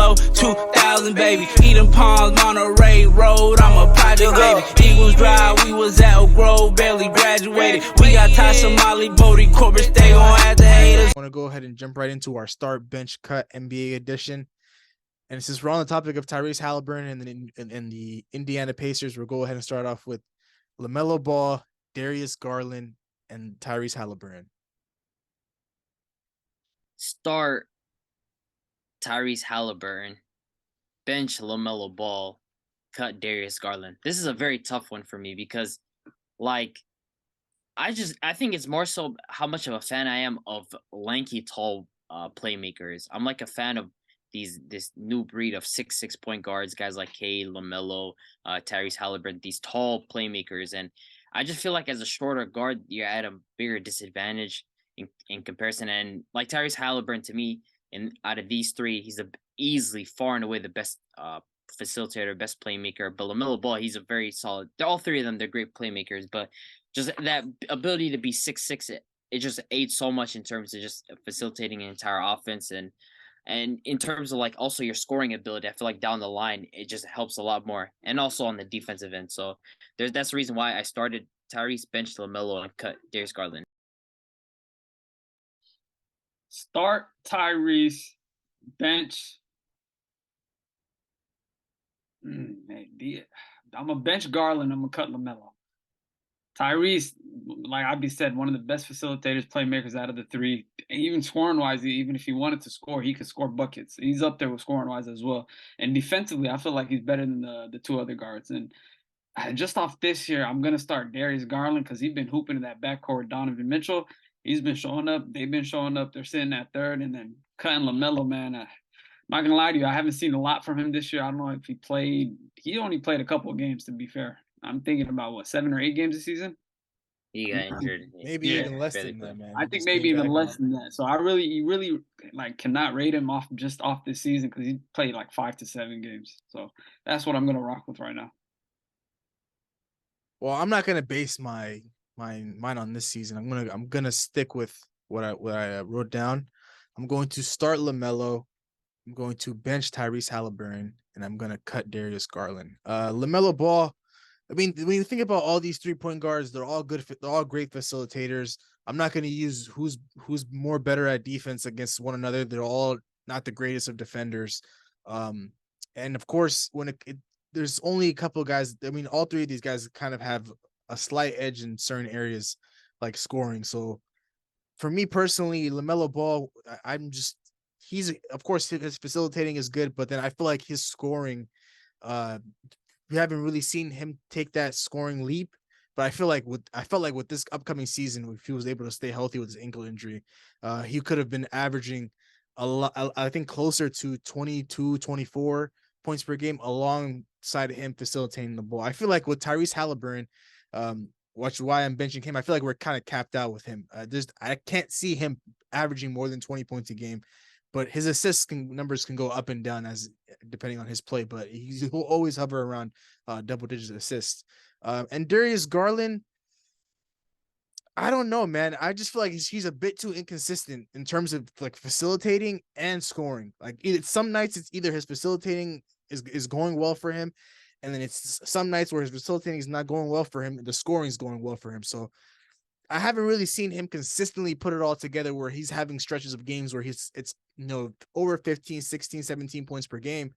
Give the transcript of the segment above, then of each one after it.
LaMelo, 2000, baby. Eden Palms, Monterey Road, I'm a project, baby. Eagles Drive, we was at Oak Grove, barely graduated. We got Tasha, Molly, Bodie, Corbett, they gon' have to hate us. I want to go ahead and jump right into our start bench cut NBA edition. And since we're on the topic of Tyrese Halliburton and the Indiana Pacers, we'll go ahead and start off with LaMelo Ball, Darius Garland, and Tyrese Halliburton. Start Tyrese Halliburton, bench LaMelo Ball, cut Darius Garland. This is a very tough one for me because, like, I think it's more so how much of a fan I am of lanky, tall playmakers. I'm like a fan of this new breed of 6'6" point guards, guys like Cade, LaMelo, Tyrese Halliburton, these tall playmakers. And I just feel like as a shorter guard, you're at a bigger disadvantage in comparison. And like Tyrese Halliburton, to me, out of these three, he's easily far and away the best facilitator, best playmaker. But LaMelo Ball, he's a very solid. All three of them, they're great playmakers, but just that ability to be 6'6", it just aids so much in terms of just facilitating an entire offense and in terms of like also your scoring ability. I feel like down the line it just helps a lot more, and also on the defensive end. So that's the reason why I started Tyrese, bench LaMelo, and cut Darius Garland. Start Tyrese, bench. I'm a bench Garland. I'm gonna cut LaMelo. Tyrese, like Abby said, one of the best facilitators, playmakers out of the three. Even scoring wise, even if he wanted to score, he could score buckets. He's up there with scoring wise as well. And defensively, I feel like he's better than the two other guards. And just off this year, I'm gonna start Darius Garland because he's been hooping in that backcourt. Donovan Mitchell, he's been showing up. They've been showing up. They're sitting at third, and then cutting LaMelo, man. I'm not gonna lie to you, I haven't seen a lot from him this year. I don't know if he played. He only played a couple of games, to be fair. I'm thinking about 7 or 8 games this season. He got injured. Maybe even less than that, man. I think maybe even less than that. So you really like cannot rate him off this season because he played like 5 to 7 games. So that's what I'm gonna rock with right now. Well, I'm not gonna base mine on this season. I'm gonna stick with what I wrote down. I'm going to start LaMelo. I'm going to bench Tyrese Halliburton, and I'm going to cut Darius Garland. LaMelo Ball, I mean, when you think about all these 3-point guards, they're all good. They're all great facilitators. I'm not going to use who's more better at defense against one another. They're all not the greatest of defenders. And of course, when there's only a couple of guys, I mean, all three of these guys kind of have a slight edge in certain areas, like scoring. So for me personally, LaMelo Ball, he's of course his facilitating is good, but then I feel like his scoring, we haven't really seen him take that scoring leap. But I felt like with this upcoming season, if he was able to stay healthy with his ankle injury, he could have been averaging a lot. I think closer to 22, 24 points per game alongside him facilitating the ball. I feel like with Tyrese Halliburton, which is why I'm benching him, I feel like we're kind of capped out with him. I can't see him averaging more than 20 points a game. But his assist numbers can go up and down as depending on his play, but he'll always hover around double-digit assists. And Darius Garland, I don't know, man. I just feel like he's a bit too inconsistent in terms of like facilitating and scoring. Like some nights it's either his facilitating is going well for him, and then it's some nights where his facilitating is not going well for him, and the scoring is going well for him. So I haven't really seen him consistently put it all together where he's having stretches of games where it's over 15, 16, 17 points per game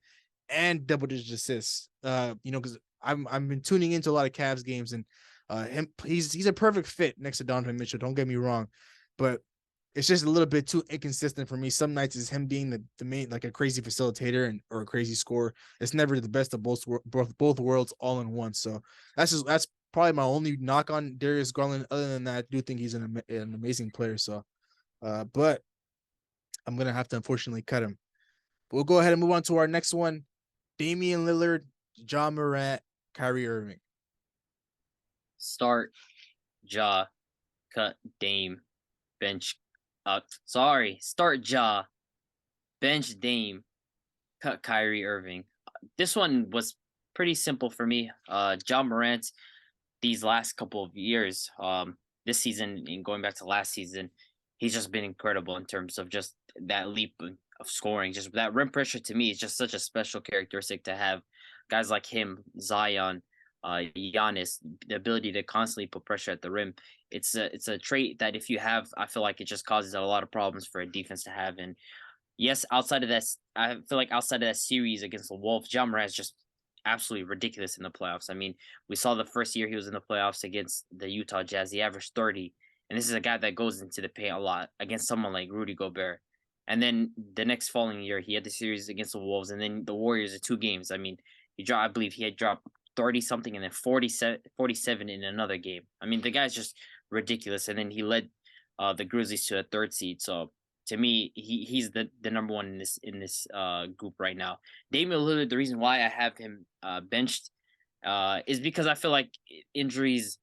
and double-digit assists. Because I've been tuning into a lot of Cavs games, and he's a perfect fit next to Donovan Mitchell. Don't get me wrong, but it's just a little bit too inconsistent for me. Some nights it's him being the main, like a crazy facilitator or a crazy scorer. It's never the best of both worlds all in one. So that's probably my only knock on Darius Garland. Other than that, I do think he's an amazing player. So, but I'm going to have to unfortunately cut him. But we'll go ahead and move on to our next one. Damian Lillard, Ja Morant, Kyrie Irving. Start Ja, cut Dame, bench. Start Ja, bench Dame, cut Kyrie Irving. This one was pretty simple for me. Ja Morant, these last couple of years, this season and going back to last season, he's just been incredible in terms of just that leap of scoring. Just that rim pressure to me is just such a special characteristic to have. Guys like him, Zion, Giannis, the ability to constantly put pressure at the rim. It's a trait that if you have, I feel like it just causes a lot of problems for a defense to have. And yes, outside of that, I feel like outside of that series against the Wolves, Ja Morant is just absolutely ridiculous in the playoffs. I mean, we saw the first year he was in the playoffs against the Utah Jazz, he averaged 30. And this is a guy that goes into the paint a lot against someone like Rudy Gobert. And then the next following year, he had the series against the Wolves, and then the Warriors in 2 games. I mean, I believe he had dropped 30 something and then 47 in another game. I mean, the guy's just ridiculous. And then he led the Grizzlies to a 3rd seed. So to me, he's the number one in this group right now. Damian Lillard, the reason why I have him benched is because I feel like injuries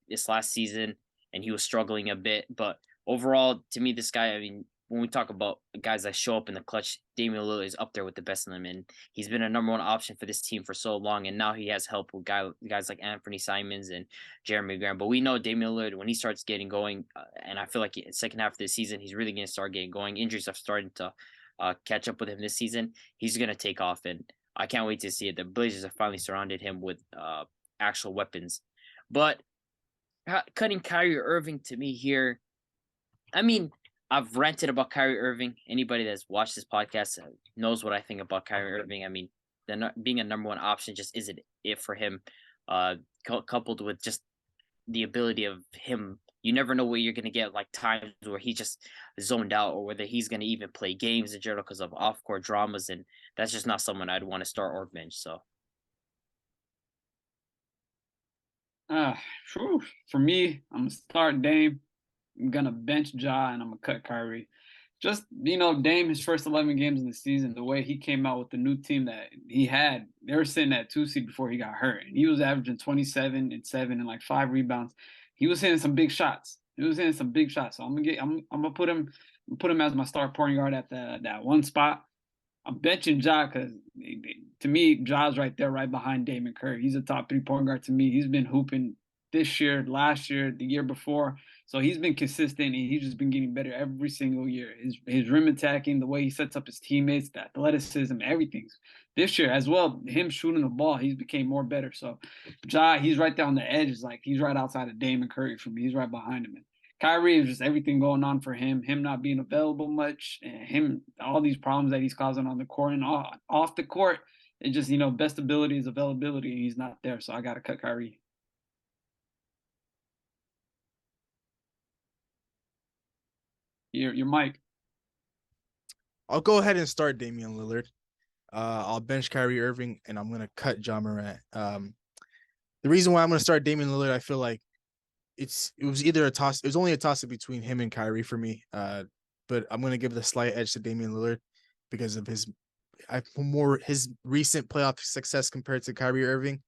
this last season, and he was struggling a bit. But overall, to me, this guy, I mean, when we talk about guys that show up in the clutch, Damian Lillard is up there with the best of them, and he's been a number one option for this team for so long. And now he has help with guys like Anthony Simons and Jeremy Graham. But we know Damian Lillard, when he starts getting going, and I feel like in the second half of the season, he's really going to start getting going. Injuries have started to catch up with him this season. He's going to take off, and I can't wait to see it. The Blazers have finally surrounded him with actual weapons. But cutting Kyrie Irving to me here, I mean, I've ranted about Kyrie Irving. Anybody that's watched this podcast knows what I think about Kyrie Irving. I mean, being a number one option just isn't it for him. Coupled with just the ability of him, you never know where you're going to get like times where he just zoned out, or whether he's going to even play games in general because of off-court dramas, and that's just not someone I'd want to start or bench. So, for me, I'm gonna start Dame. I'm gonna bench Ja, and I'm gonna cut Kyrie. Just, Dame, his first 11 games in the season, the way he came out with the new team that he had, they were sitting at 2 seed before he got hurt, and he was averaging 27 and 7 and like 5 rebounds. He was hitting some big shots. So I'm gonna put him as my star point guard at that one spot. I'm benching Ja because to me, Ja's right there, right behind Damon Curry. He's a top 3 point guard to me. He's been hooping this year, last year, the year before. So he's been consistent, and he's just been getting better every single year. His rim attacking, the way he sets up his teammates, the athleticism, everything. This year as well, him shooting the ball, he's became more better. So Ja, he's right there on the edge. Like, he's right outside of Damon Curry for me. He's right behind him. And Kyrie is just everything going on for him not being available much, and all these problems that he's causing on the court and off the court. It just, best ability is availability, and he's not there. So I got to cut Kyrie. Your mic. I'll go ahead and start Damian Lillard. I'll bench Kyrie Irving, and I'm gonna cut Ja Morant. The reason why I'm gonna start Damian Lillard, I feel like it was either a toss. It was only a toss up between him and Kyrie for me. But I'm gonna give the slight edge to Damian Lillard because of his recent playoff success compared to Kyrie Irving.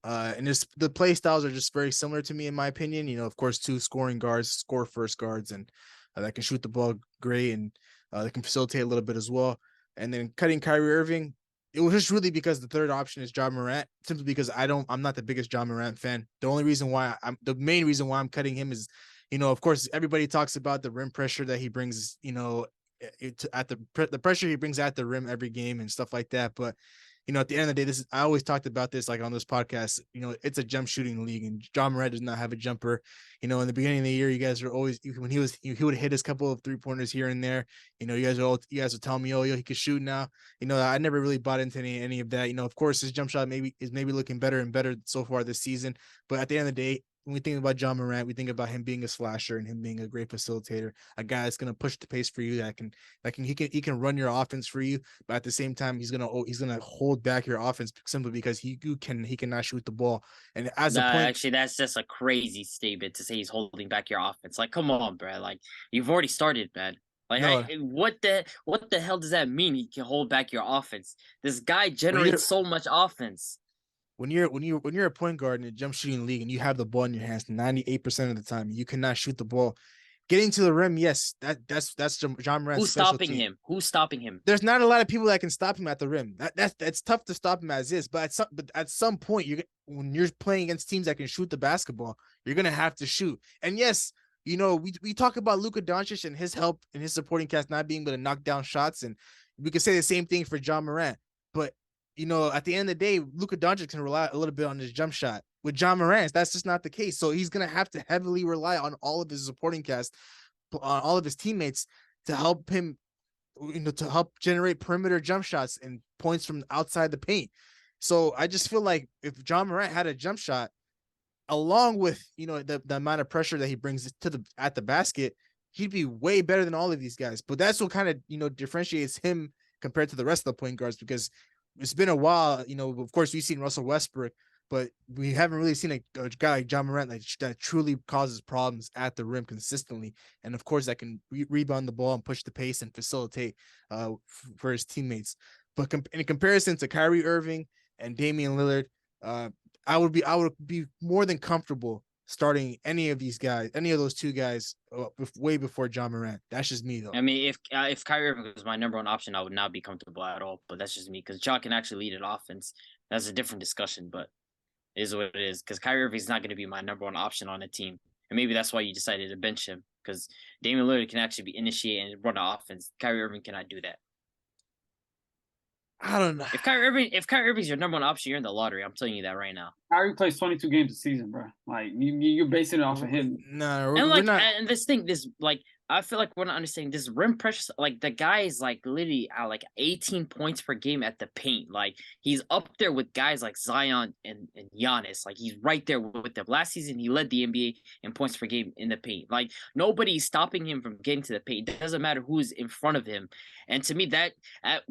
And the play styles are just very similar to me, in my opinion. Of course, 2 scoring guards, score first guards, and that can shoot the ball great, and they can facilitate a little bit as well. And then cutting Kyrie Irving, it was just really because the third option is Ja Morant, simply because I'm not the biggest Ja Morant fan. The main reason why I'm cutting him is, of course, everybody talks about the rim pressure that he brings, the pressure he brings at the rim every game and stuff like that. But at the end of the day, I always talked about this, like on this podcast, it's a jump shooting league, and Ja Morant does not have a jumper. In the beginning of the year, you guys are always, when he would hit his couple of 3-pointers here and there. You guys would tell me, he could shoot now. I never really bought into any of that. Of course, his jump shot is maybe looking better and better so far this season. But at the end of the day, when we think about Ja Morant, we think about him being a slasher and him being a great facilitator, a guy that's going to push the pace for you, he can run your offense for you, but at the same time, he's going to hold back your offense simply because he cannot shoot the ball. And actually, that's just a crazy statement to say he's holding back your offense. Like, come on, bro. Like, you've already started, man. Like, no. What the hell does that mean? He can hold back your offense. This guy generates so much offense. When you're a point guard in a jump shooting league and you have the ball in your hands 98% of the time, you cannot shoot the ball. Getting to the rim, yes, that's Ja Morant's Who's stopping him? Who's stopping him? There's not a lot of people that can stop him at the rim. That's tough to stop him as is. But at some point, when you're playing against teams that can shoot the basketball, you're gonna have to shoot. And yes, we talk about Luka Doncic and his help and his supporting cast not being able to knock down shots, and we could say the same thing for John Morant. But at the end of the day, Luka Doncic can rely a little bit on his jump shot. With John Morant, that's just not the case. So he's gonna have to heavily rely on all of his supporting cast, on all of his teammates to help him, to help generate perimeter jump shots and points from outside the paint. So I just feel like if John Morant had a jump shot, along with the amount of pressure that he brings at the basket, he'd be way better than all of these guys. But that's what kind of differentiates him compared to the rest of the point guards, because it's been a while. Of course, we've seen Russell Westbrook, but we haven't really seen a guy like John Morant that truly causes problems at the rim consistently, and of course that can rebound the ball and push the pace and facilitate for his teammates. But in comparison to Kyrie Irving and Damian Lillard, I would be more than comfortable starting any of those two guys way before John Morant. That's just me, though. I mean, if Kyrie Irving was my number one option, I would not be comfortable at all. But that's just me, because Ja can actually lead an offense. That's a different discussion, but it is what it is. Because Kyrie Irving is not going to be my number one option on a team, and maybe that's why you decided to bench him, because Damian Lillard can actually initiate and run an offense. Kyrie Irving cannot do that. I don't know. If Kyrie Irving's your number one option, you're in the lottery. I'm telling you that right now. Kyrie plays 22 games a season, bro. Like you're basing it off of him. No, And we're not. and this I feel like we're not understanding this rim pressure. Like the guy is like literally at like 18 points per game at the paint. Like he's up there with guys like Zion and Giannis. Like he's right there with them. Last season he led the NBA in points per game in the paint. Like nobody's stopping him from getting to the paint. It doesn't matter who's in front of him. And to me, that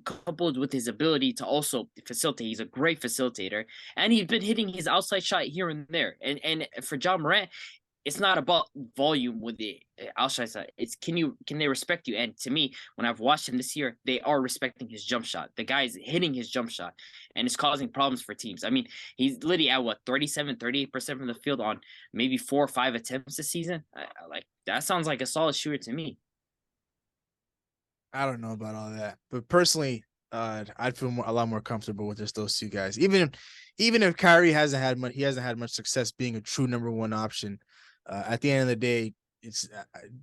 coupled with his ability to also facilitate, he's a great facilitator, and he's been hitting his outside shot here and there. And for John Morant, it's not about volume with the outside side. It's can they respect you? And to me, when I've watched him this year, they are respecting his jump shot. The guy's hitting his jump shot, and it's causing problems for teams. I mean, he's literally at 38% from the field on maybe 4 or 5 attempts this season. Like that sounds like a solid shooter to me. I don't know about all that, but personally, I'd feel a lot more comfortable with just those two guys. Even if Kyrie hasn't had much success being a true number one option. At the end of the day, it's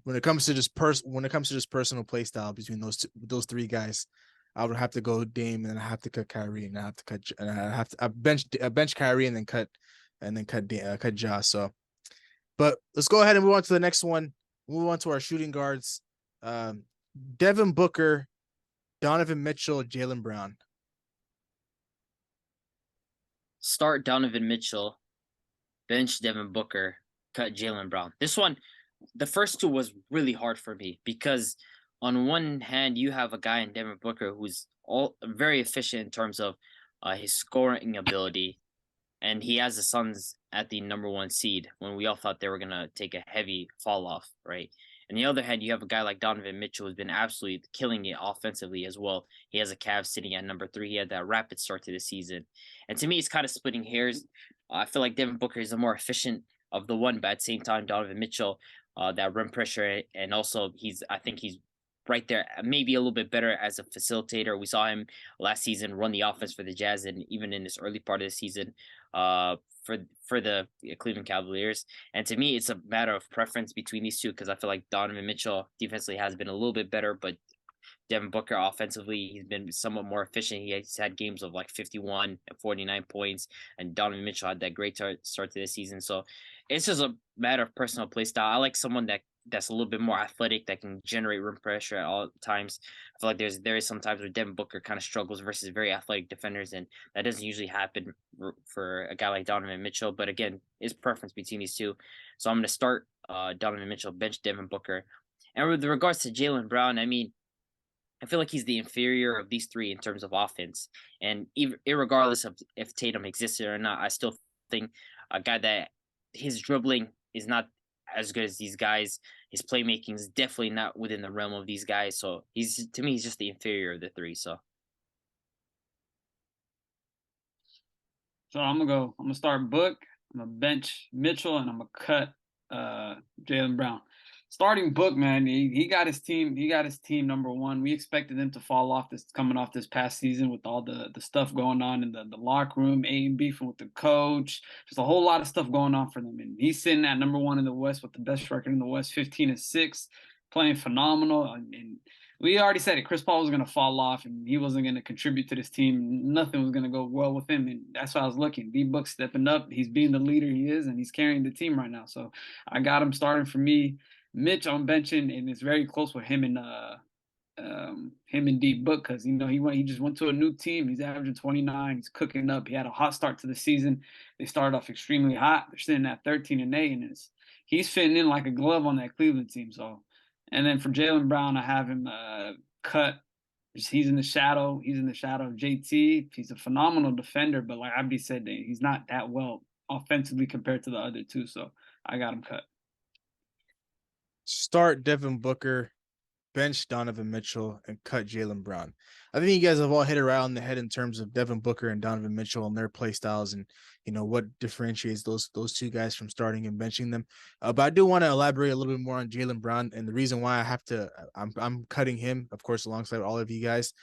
when it comes to just personal play style between those three guys, I would have to go Dame, and I have to cut Kyrie, and I bench Kyrie and then cut Ja. So, but let's go ahead and move on to the next one. Move on to our shooting guards. Devin Booker, Donovan Mitchell, Jaylen Brown. Start Donovan Mitchell, bench Devin Booker, cut Jaylen Brown. This one, the first two was really hard for me, because on one hand you have a guy in Devin Booker who's all very efficient in terms of his scoring ability, and he has the Suns at the number 1 seed when we all thought they were gonna take a heavy fall off, right? On the other hand, you have a guy like Donovan Mitchell who's been absolutely killing it offensively as well. He has a Cavs sitting at number 3. He had that rapid start to the season. And to me, it's kind of splitting hairs. I feel like Devin Booker is the more efficient of the one, but at the same time, Donovan Mitchell, that rim pressure, and also I think he's right there, maybe a little bit better as a facilitator. We saw him last season run the offense for the Jazz, and even in this early part of the season, for the Cleveland Cavaliers. And to me, it's a matter of preference between these two, because I feel like Donovan Mitchell defensively has been a little bit better, but Devin Booker offensively, he's been somewhat more efficient. He's had games of like 51 and 49 points, and Donovan Mitchell had that great start to the season. So it's just a matter of personal play style. I like someone that's a little bit more athletic, that can generate rim pressure at all times. I feel like there is some times where Devin Booker kind of struggles versus very athletic defenders, and that doesn't usually happen for a guy like Donovan Mitchell. But again, it's preference between these two. So I'm going to start Donovan Mitchell, bench Devin Booker. And with regards to Jaylen Brown, I mean, I feel like he's the inferior of these three in terms of offense. And irregardless of if Tatum existed or not, I still think a guy that his dribbling is not as good as these guys. His playmaking is definitely not within the realm of these guys. So to me, he's just the inferior of the three. So I'm gonna start Book, I'm gonna bench Mitchell, and I'm gonna cut Jaylen Brown. Starting Book, man, he got his team. He got his team number one. We expected them to fall off this coming off this past season with all the stuff going on in the locker room, A and beefing with the coach. Just a whole lot of stuff going on for them. And he's sitting at number one in the West with the best record in the West, 15-6, playing phenomenal. And we already said it. Chris Paul was going to fall off, and he wasn't going to contribute to this team. Nothing was going to go well with him, and that's why I was looking. D-Book stepping up. He's being the leader he is, and he's carrying the team right now. So I got him starting for me. Mitch on benching, and it's very close with him and D Book because he just went to a new team. He's averaging 29. He's cooking up. He had a hot start to the season. They started off extremely hot. They're sitting at 13-8, and he's fitting in like a glove on that Cleveland team. So, and then for Jaylen Brown, I have him cut. He's in the shadow. He's in the shadow of JT. He's a phenomenal defender, but like Abdi said, he's not that well offensively compared to the other two. So I got him cut. Start Devin Booker, bench Donovan Mitchell, and cut Jaylen Brown. I think you guys have all hit it right on the head in terms of Devin Booker and Donovan Mitchell and their play styles and what differentiates those two guys from starting and benching them. But I do want to elaborate a little bit more on Jaylen Brown and the reason why I'm cutting him, of course, alongside all of you guys.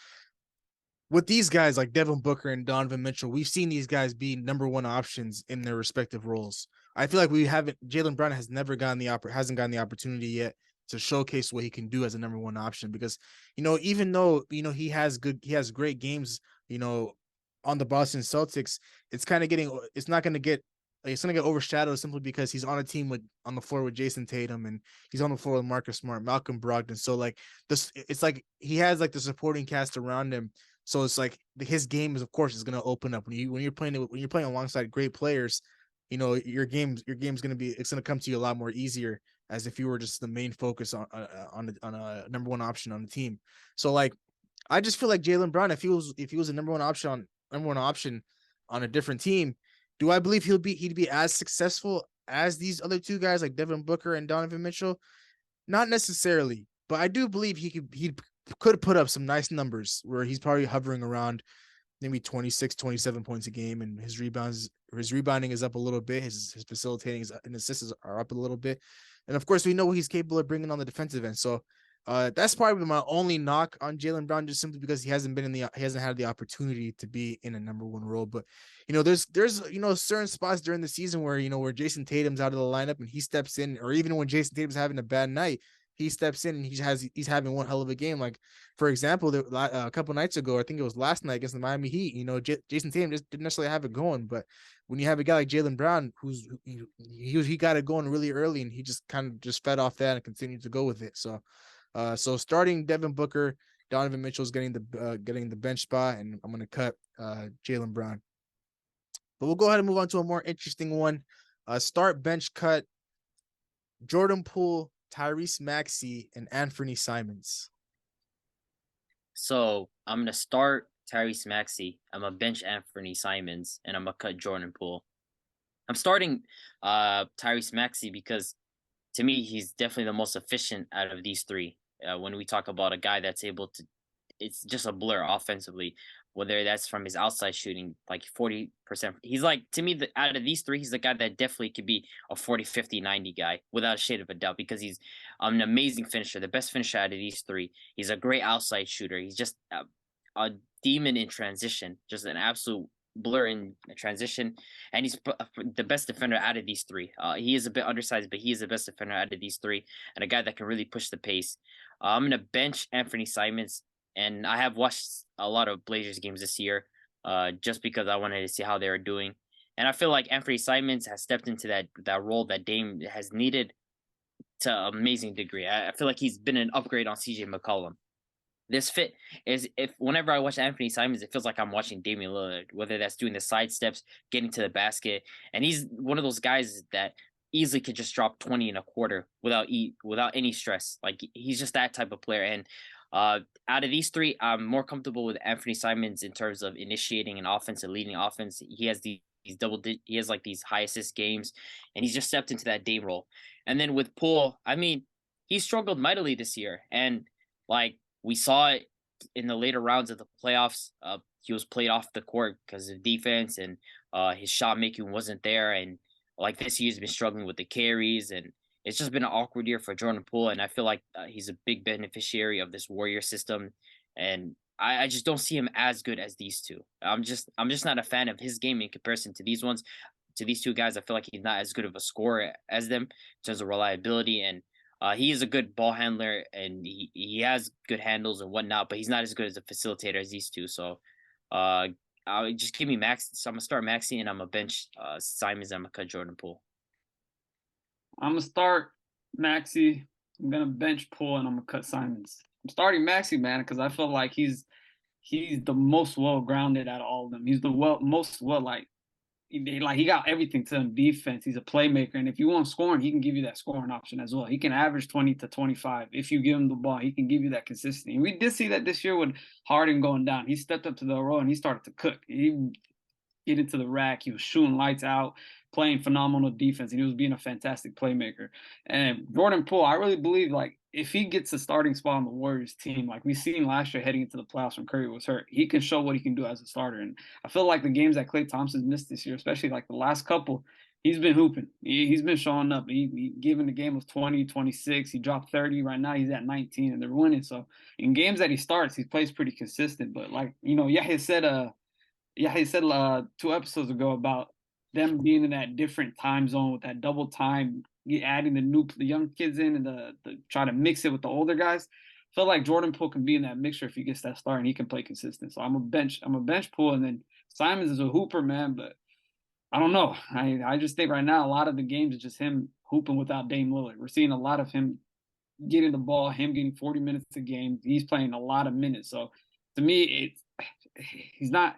With these guys like Devin Booker and Donovan Mitchell, we've seen these guys be number one options in their respective roles. I feel like Jaylen Brown hasn't gotten the opportunity yet to showcase what he can do as a number one option because, even though, he has great games, on the Boston Celtics, it's going to get overshadowed simply because he's on a team on the floor with Jason Tatum and he's on the floor with Marcus Smart, Malcolm Brogdon. So like this, it's like he has like the supporting cast around him. So it's like his game is, of course, is going to open up when you're playing alongside great players. Your game's going to come to you a lot more easier as if you were just the main focus on a number one option on the team. So like, I just feel like Jaylen Brown, if he was a number one option on a different team, do I believe he'd be as successful as these other two guys like Devin Booker and Donovan Mitchell? Not necessarily, but I do believe he could put up some nice numbers where he's probably hovering around maybe 26, 27 points a game, and his rebounding is up a little bit. His facilitating and assists are up a little bit. And of course, we know what he's capable of bringing on the defensive end. So that's probably my only knock on Jaylen Brown, just simply because he hasn't had the opportunity to be in a number one role. But there's certain spots during the season where where Jason Tatum's out of the lineup and he steps in, or even when Jason Tatum's having a bad night, he steps in and he's having one hell of a game. Like, for example, a couple nights ago, I think it was last night against the Miami Heat, Jason Tatum just didn't necessarily have it going. But when you have a guy like Jaylen Brown, he got it going really early and he just kind of just fed off that and continued to go with it. So starting Devin Booker, Donovan Mitchell's getting the bench spot, and I'm going to cut Jaylen Brown. But we'll go ahead and move on to a more interesting one. Start, bench, cut Jordan Poole, Tyrese Maxey, and Anthony Simons. So I'm going to start Tyrese Maxey. I'm going to bench Anthony Simons, and I'm going to cut Jordan Poole. I'm starting Tyrese Maxey because, to me, he's definitely the most efficient out of these three. When we talk about a guy that's able to, it's just a blur offensively, whether that's from his outside shooting, like 40%. He's like, to me, out of these three, he's the guy that definitely could be a 40, 50, 90 guy without a shade of a doubt because he's an amazing finisher, the best finisher out of these three. He's a great outside shooter. He's just a demon in transition, just an absolute blur in transition, and he's the best defender out of these three. He is a bit undersized, but he is the best defender out of these three, and a guy that can really push the pace. I'm gonna bench Anthony Simons, and I have watched a lot of Blazers games this year, just because I wanted to see how they were doing, and I feel like Anthony Simons has stepped into that role that Dame has needed to an amazing degree. I feel like he's been an upgrade on CJ McCollum. This fit is, if whenever I watch Anthony Simons, it feels like I'm watching Damian Lillard, whether that's doing the side steps, getting to the basket. And he's one of those guys that easily could just drop 20 in a quarter without any stress. Like, he's just that type of player. And out of these three, I'm more comfortable with Anthony Simons in terms of initiating an offense and leading offense. He has he has like these high assist games, and he's just stepped into that Dame role. And then with Poole, I mean, he struggled mightily this year. And like, we saw it in the later rounds of the playoffs. He was played off the court because of defense, and his shot making wasn't there. And like this year, he's been struggling with the carries, and it's just been an awkward year for Jordan Poole, and I feel like he's a big beneficiary of this Warrior system, and I just don't see him as good as these two. I'm just not a fan of his game in comparison to these ones. To these two guys, I feel like he's not as good of a scorer as them in terms of reliability, and he is a good ball handler and he has good handles and whatnot, but he's not as good as a facilitator as these two. So I'll just give me Max. So I'm gonna start Maxi and I'm gonna bench Simons. I'm gonna cut Jordan Poole. I'm gonna start Maxi. I'm gonna bench Poole, and I'm gonna cut Simons. I'm starting Maxi, man, because I feel like he's the most well grounded out of all of them. He's the most he got everything to him. Defense, he's a playmaker, and if you want scoring, he can give you that scoring option as well. He can average 20 to 25 if you give him the ball. He can give you that consistency. And we did see that this year with Harden going down. He stepped up to the role and he started to cook. He get into the rack. He was shooting lights out, playing phenomenal defense, and he was being a fantastic playmaker. And Jordan Poole, I really believe, like, if he gets a starting spot on the Warriors team, like we seen last year heading into the playoffs when Curry was hurt, he can show what he can do as a starter. And I feel like the games that Klay Thompson's missed this year, especially like the last couple, he's been hooping. He's been showing up. He given the game of 20, 26. He dropped 30. Right now he's at 19 and they're winning. So in games that he starts, he plays pretty consistent. But like, Yahya said 2 episodes ago about them being in that different time zone with that double time, adding the young kids in and the try to mix it with the older guys. I feel like Jordan Poole can be in that mixture if he gets that start and he can play consistent. So I'm a bench Poole, and then Simons is a hooper, man, but I don't know. I just think right now a lot of the games is just him hooping without Dame Lillard. We're seeing a lot of him getting the ball, him getting 40 minutes a game. He's playing a lot of minutes. So to me, he's not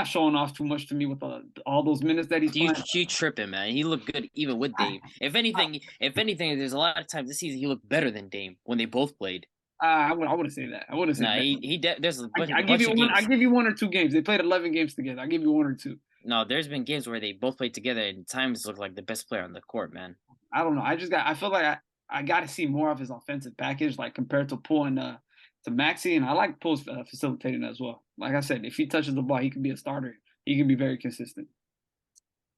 showing off too much to me with all those minutes that he's playing. You tripping, man. He looked good even with Dame. If anything, there's a lot of times this season he looked better than Dame when they both played. I wouldn't say that. I wouldn't say that. There's a bunch, I give you 1 or 2 games. They played 11 games together. I give you 1 or 2. No, there's been games where they both played together and times look like the best player on the court, man. I don't know. I feel like I got to see more of his offensive package, like compared to Poole and to Maxi, and I like Poole's facilitating as well. Like I said, if he touches the ball, he can be a starter. He can be very consistent.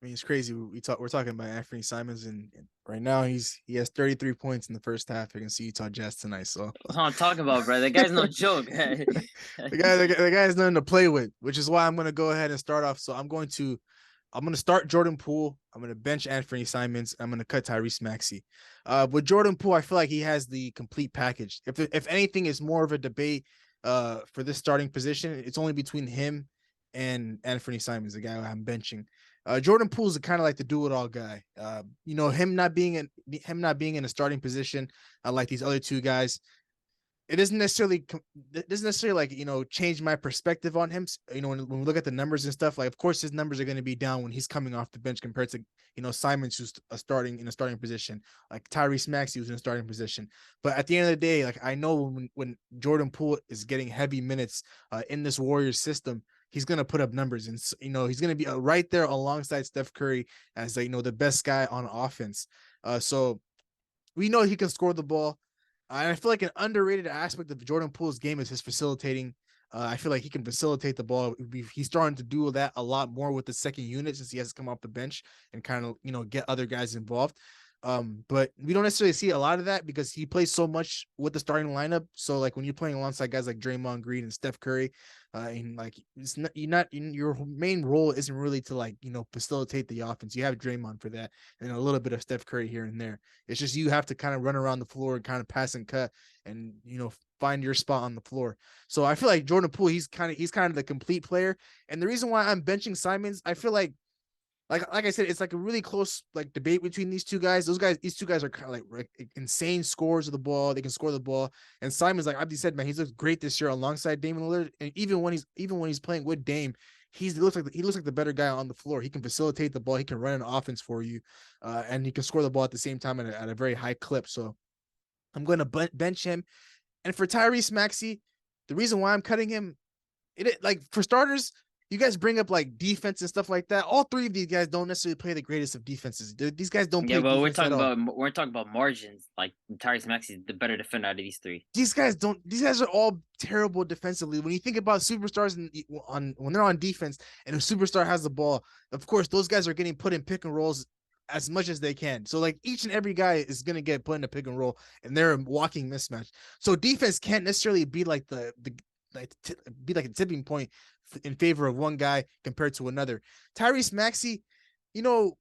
I mean, it's crazy. We're talking about Anthony Simons, and right now he has 33 points in the first half against Utah Jazz tonight. So that's what I'm talking about, bro. That guy's no joke. the guy has nothing to play with, which is why I'm going to go ahead and start off. So I'm going to start Jordan Poole. I'm going to bench Anthony Simons. I'm going to cut Tyrese Maxey. With Jordan Poole, I feel like he has the complete package. If anything is more of a debate for this starting position, it's only between him and Anthony Simons, the guy I'm benching. Jordan Poole is kind of like the do-it-all guy. Him not being in a starting position, like these other 2 guys, it doesn't necessarily like, change my perspective on him. When we look at the numbers and stuff, like, of course his numbers are going to be down when he's coming off the bench compared to, Simons, who's starting position, like Tyrese Maxey, who's in a starting position. But at the end of the day, like, I know when Jordan Poole is getting heavy minutes in this Warriors system, he's going to put up numbers, and he's going to be right there alongside Steph Curry as the best guy on offense. So we know he can score the ball. And I feel like an underrated aspect of Jordan Poole's game is his facilitating. I feel like he can facilitate the ball. He's starting to do that a lot more with the second unit since he has to come off the bench and kind of, get other guys involved. But we don't necessarily see a lot of that because he plays so much with the starting lineup. So like when you're playing alongside guys like Draymond Green and Steph Curry, and like your main role isn't really to facilitate the offense. You have Draymond for that and a little bit of Steph Curry here and there. It's just you have to kind of run around the floor and kind of pass and cut and find your spot on the floor. So I feel like Jordan Poole, he's kind of the complete player. And the reason why I'm benching Simons, I feel like I said, it's like a really close debate between these 2 guys. These 2 guys are kind of like insane scorers of the ball. They can score the ball. And Simon's, like Abdi said, man, he's looked great this year alongside Dame Lillard. And even when he's playing with Dame, he looks like the better guy on the floor. He can facilitate the ball. He can run an offense for you, and he can score the ball at the same time at a very high clip. So I'm going to bench him. And for Tyrese Maxey, the reason why I'm cutting him, for starters, you guys bring up like defense and stuff like that. All 3 of these guys don't necessarily play the greatest of defenses. These guys don't play. Yeah, but we're talking about margins. Like Tyrese Maxey is the better defender out of these 3. These guys are all terrible defensively. When you think about superstars when they're on defense and a superstar has the ball, of course those guys are getting put in pick and rolls as much as they can. So like each and every guy is gonna get put in a pick and roll, and they're a walking mismatch. So defense can't necessarily be like be like a tipping point in favor of one guy compared to another. Tyrese Maxey, you know,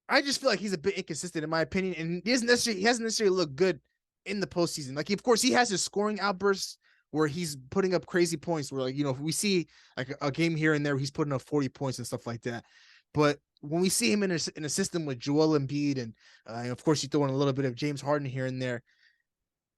I just feel like he's a bit inconsistent in my opinion, and he hasn't necessarily looked good in the postseason. Like, of course, he has his scoring outbursts where he's putting up crazy points. Where, like, you know, we see like a game here and there, he's putting up 40 points and stuff like that. But when we see him in a system with Joel Embiid and of course you throw in a little bit of James Harden here and there,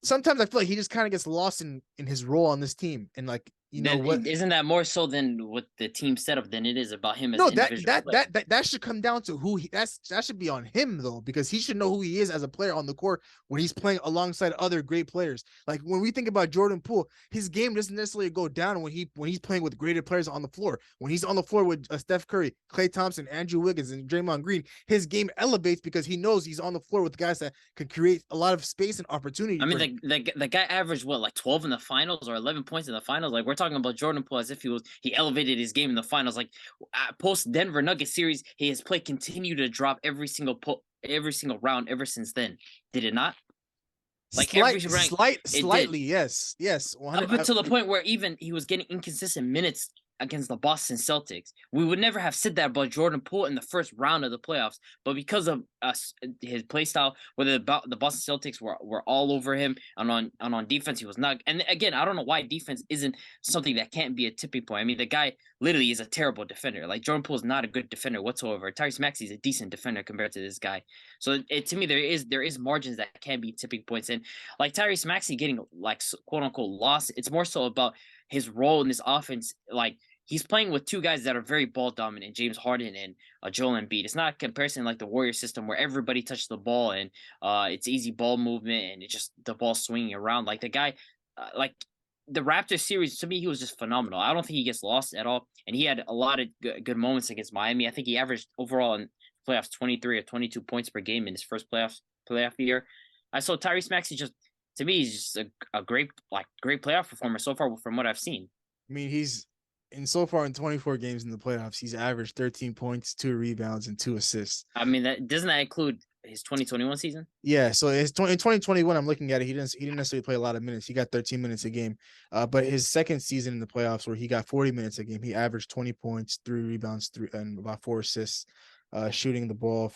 sometimes I feel like he just kind of gets lost in his role on this team. And like, you know Then what? isn't that more so than with the team setup than it is about him as No, an that individual that, player? that should come down to who that should be on him though, because he should know who he is as a player on the court when he's playing alongside other great players. Like when we think about Jordan Poole, his game doesn't necessarily go down when he's playing with greater players on the floor. When he's on the floor with Steph Curry, Klay Thompson, Andrew Wiggins, and Draymond Green, his game elevates because he knows he's on the floor with guys that can create a lot of space and opportunity. I mean, the guy averaged what, like 12 in the finals or 11 points in the finals. Like, we're talking about Jordan Poole as if he elevated his game in the finals. Like, post Denver Nuggets series, his play continued to drop every single round ever since then. Did it not? Like Slightly, yes, 100. Up until the point where even he was getting inconsistent minutes against the Boston Celtics. We would never have said that about Jordan Poole in the first round of the playoffs, but because of his play style, whether the Boston Celtics were all over him, and on defense he was not. And again, I don't know why defense isn't something that can't be a tipping point. I mean, the guy literally is a terrible defender. Like, Jordan Poole is not a good defender whatsoever. Tyrese Maxey is a decent defender compared to this guy. So to me, there is margins that can be tipping points. And like Tyrese Maxey getting like quote unquote lost, it's more so about his role in this offense. Like, he's playing with two guys that are very ball dominant, James Harden and Joel Embiid. It's not a comparison like the Warrior system where everybody touches the ball and it's easy ball movement and it's just the ball swinging around. Like, the guy, like the Raptors series, to me, he was just phenomenal. I don't think he gets lost at all. And he had a lot of good moments against Miami. I think he averaged overall in playoffs 23 or 22 points per game in his first playoff year. I saw Tyrese Maxey to me, he's just a great playoff performer so far from what I've seen. I mean, so far in 24 games in the playoffs, he's averaged 13 points, 2 rebounds, and 2 assists. I mean, doesn't that include his 2021 season? Yeah, so in 2021, I'm looking at it. He didn't necessarily play a lot of minutes. He got 13 minutes a game. But his second season in the playoffs, where he got 40 minutes a game, he averaged 20 points, 3 rebounds, and about 4 assists, shooting the ball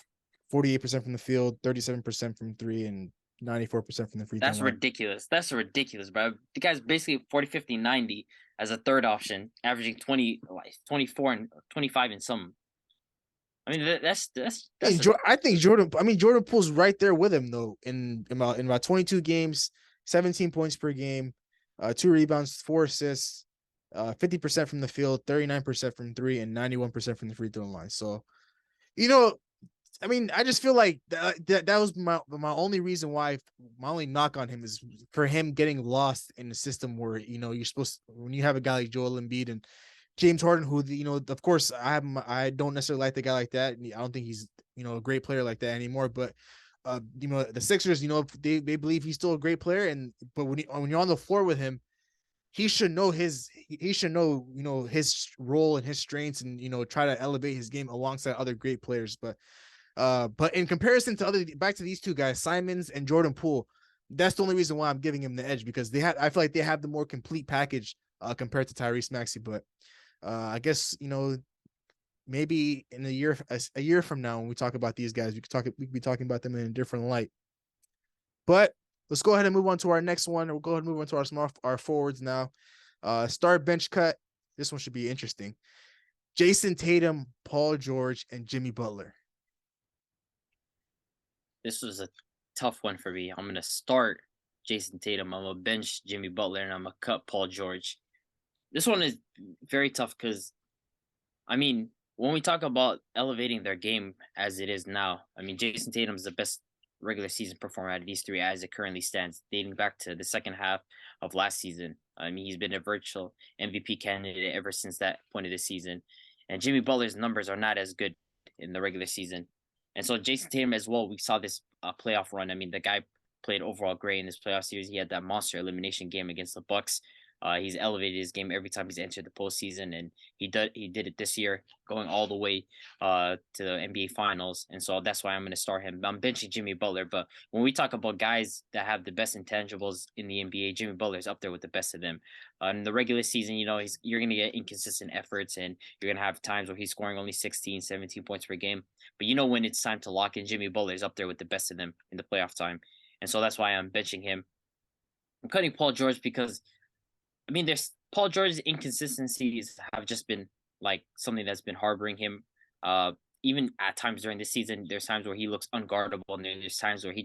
48% from the field, 37% from 3, and 94% from the free throw line. That's ridiculous. That's ridiculous, bro. The guy's basically 40, 50, 90 as a third option, averaging 24 and 25 in some. I mean, that's I think Jordan Poole's right there with him though. In about 22 games, 17 points per game, 2 rebounds, 4 assists, 50% from the field, 39% from 3, and 91% from the free throw line. So, you know, I mean, I just feel like that was my only reason why, my only knock on him is for him getting lost in the system where, you know, you're supposed to, when you have a guy like Joel Embiid and James Harden, who, you know, of course I don't necessarily like the guy like that. I don't think he's, you know, a great player like that anymore, but you know, the Sixers, you know, they believe he's still a great player, but when you're on the floor with him, he should know you know, his role and his strengths, and, you know, try to elevate his game alongside other great players. But in comparison to back to these two guys, Simons and Jordan Poole, that's the only reason why I'm giving him the edge, because I feel like they have the more complete package compared to Tyrese Maxey. But I guess, you know, maybe in a year from now, when we talk about these guys, we could be talking about them in a different light. But let's go ahead and move on to our next one. We'll go ahead and move on to our forwards now. Start bench cut. This one should be interesting. Jason Tatum, Paul George, and Jimmy Butler. This was a tough one for me. I'm going to start Jason Tatum. I'm going to bench Jimmy Butler, and I'm going to cut Paul George. This one is very tough because, I mean, when we talk about elevating their game as it is now, I mean, Jason Tatum is the best regular season performer out of these three as it currently stands, dating back to the second half of last season. I mean, he's been a virtual MVP candidate ever since that point of the season. And Jimmy Butler's numbers are not as good in the regular season. And so Jason Tatum as well, we saw this playoff run. I mean, the guy played overall great in this playoff series. He had that monster elimination game against the Bucks. He's elevated his game every time he's entered the postseason, and he did it this year, going all the way to the NBA Finals, and so that's why I'm going to start him. I'm benching Jimmy Butler, but when we talk about guys that have the best intangibles in the NBA, Jimmy Butler is up there with the best of them. In the regular season, you're going to get inconsistent efforts, and you're going to have times where he's scoring only 16, 17 points per game. But when it's time to lock in, Jimmy Butler is up there with the best of them in the playoff time, and so that's why I'm benching him. I'm cutting Paul George because there's Paul George's inconsistencies have just been like something that's been harboring him. Even at times during the season, there's times where he looks unguardable, and then there's times where he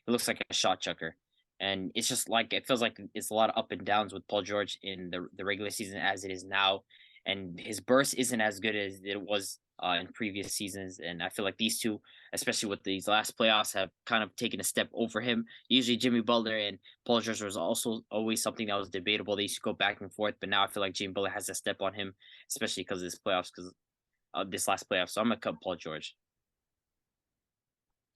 looks like a shot chucker. And it's just like it feels like it's a lot of up and downs with Paul George in the regular season as it is now, and his burst isn't as good as it was in previous seasons. And I feel like these two, especially with these last playoffs, have kind of taken a step over him. Usually Jimmy Butler and Paul George was also always something that was debatable. They used to go back and forth, but now I feel like Jimmy Butler has a step on him, especially because of this playoffs, because of this last playoff. So I'm gonna cut Paul George.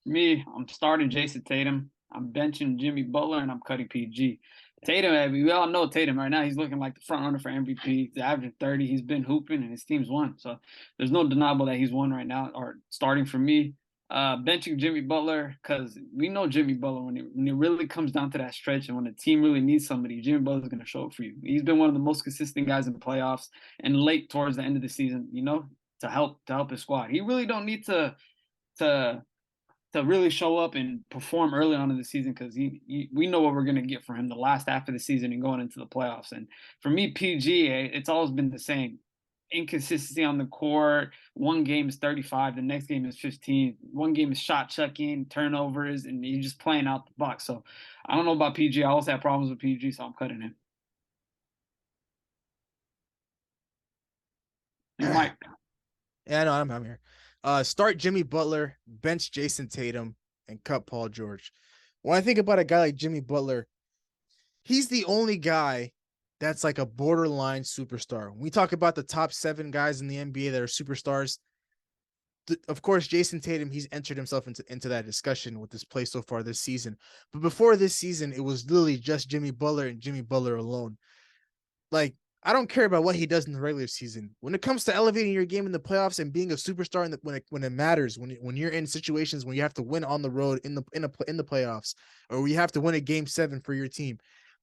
Me, I'm starting Jason Tatum. I'm benching Jimmy Butler, and I'm cutting PG. Tatum, we all know Tatum right now. He's looking like the front runner for MVP. He's averaging 30. He's been hooping, and his team's won. So there's no deniable that he's won right now. Or starting for me, benching Jimmy Butler, because we know Jimmy Butler, when it really comes down to that stretch and when the team really needs somebody, Jimmy Butler's going to show up for you. He's been one of the most consistent guys in the playoffs and late towards the end of the season, to help his squad. He really don't need to really show up and perform early on in the season, because we know what we're going to get from him the last half of the season and going into the playoffs. And for me, PG, it's always been the same. Inconsistency on the court. One game is 35, the next game is 15. One game is shot chucking, turnovers, and you're just playing out the box. So I don't know about PG. I always have problems with PG, so I'm cutting him. And Mike. Yeah, no, I'm here. Start Jimmy Butler, bench Jason Tatum, and cut Paul George. When I think about a guy like Jimmy Butler, he's the only guy that's like a borderline superstar. When we talk about the top 7 guys in the NBA that are superstars, of course, Jason Tatum, he's entered himself into that discussion with this play so far this season. But before this season, it was literally just Jimmy Butler and Jimmy Butler alone. Like, I don't care about what he does in the regular season. When it comes to elevating your game in the playoffs and being a superstar when it matters, when you're in situations when you have to win on the road in the playoffs, or you have to win a game 7 for your team,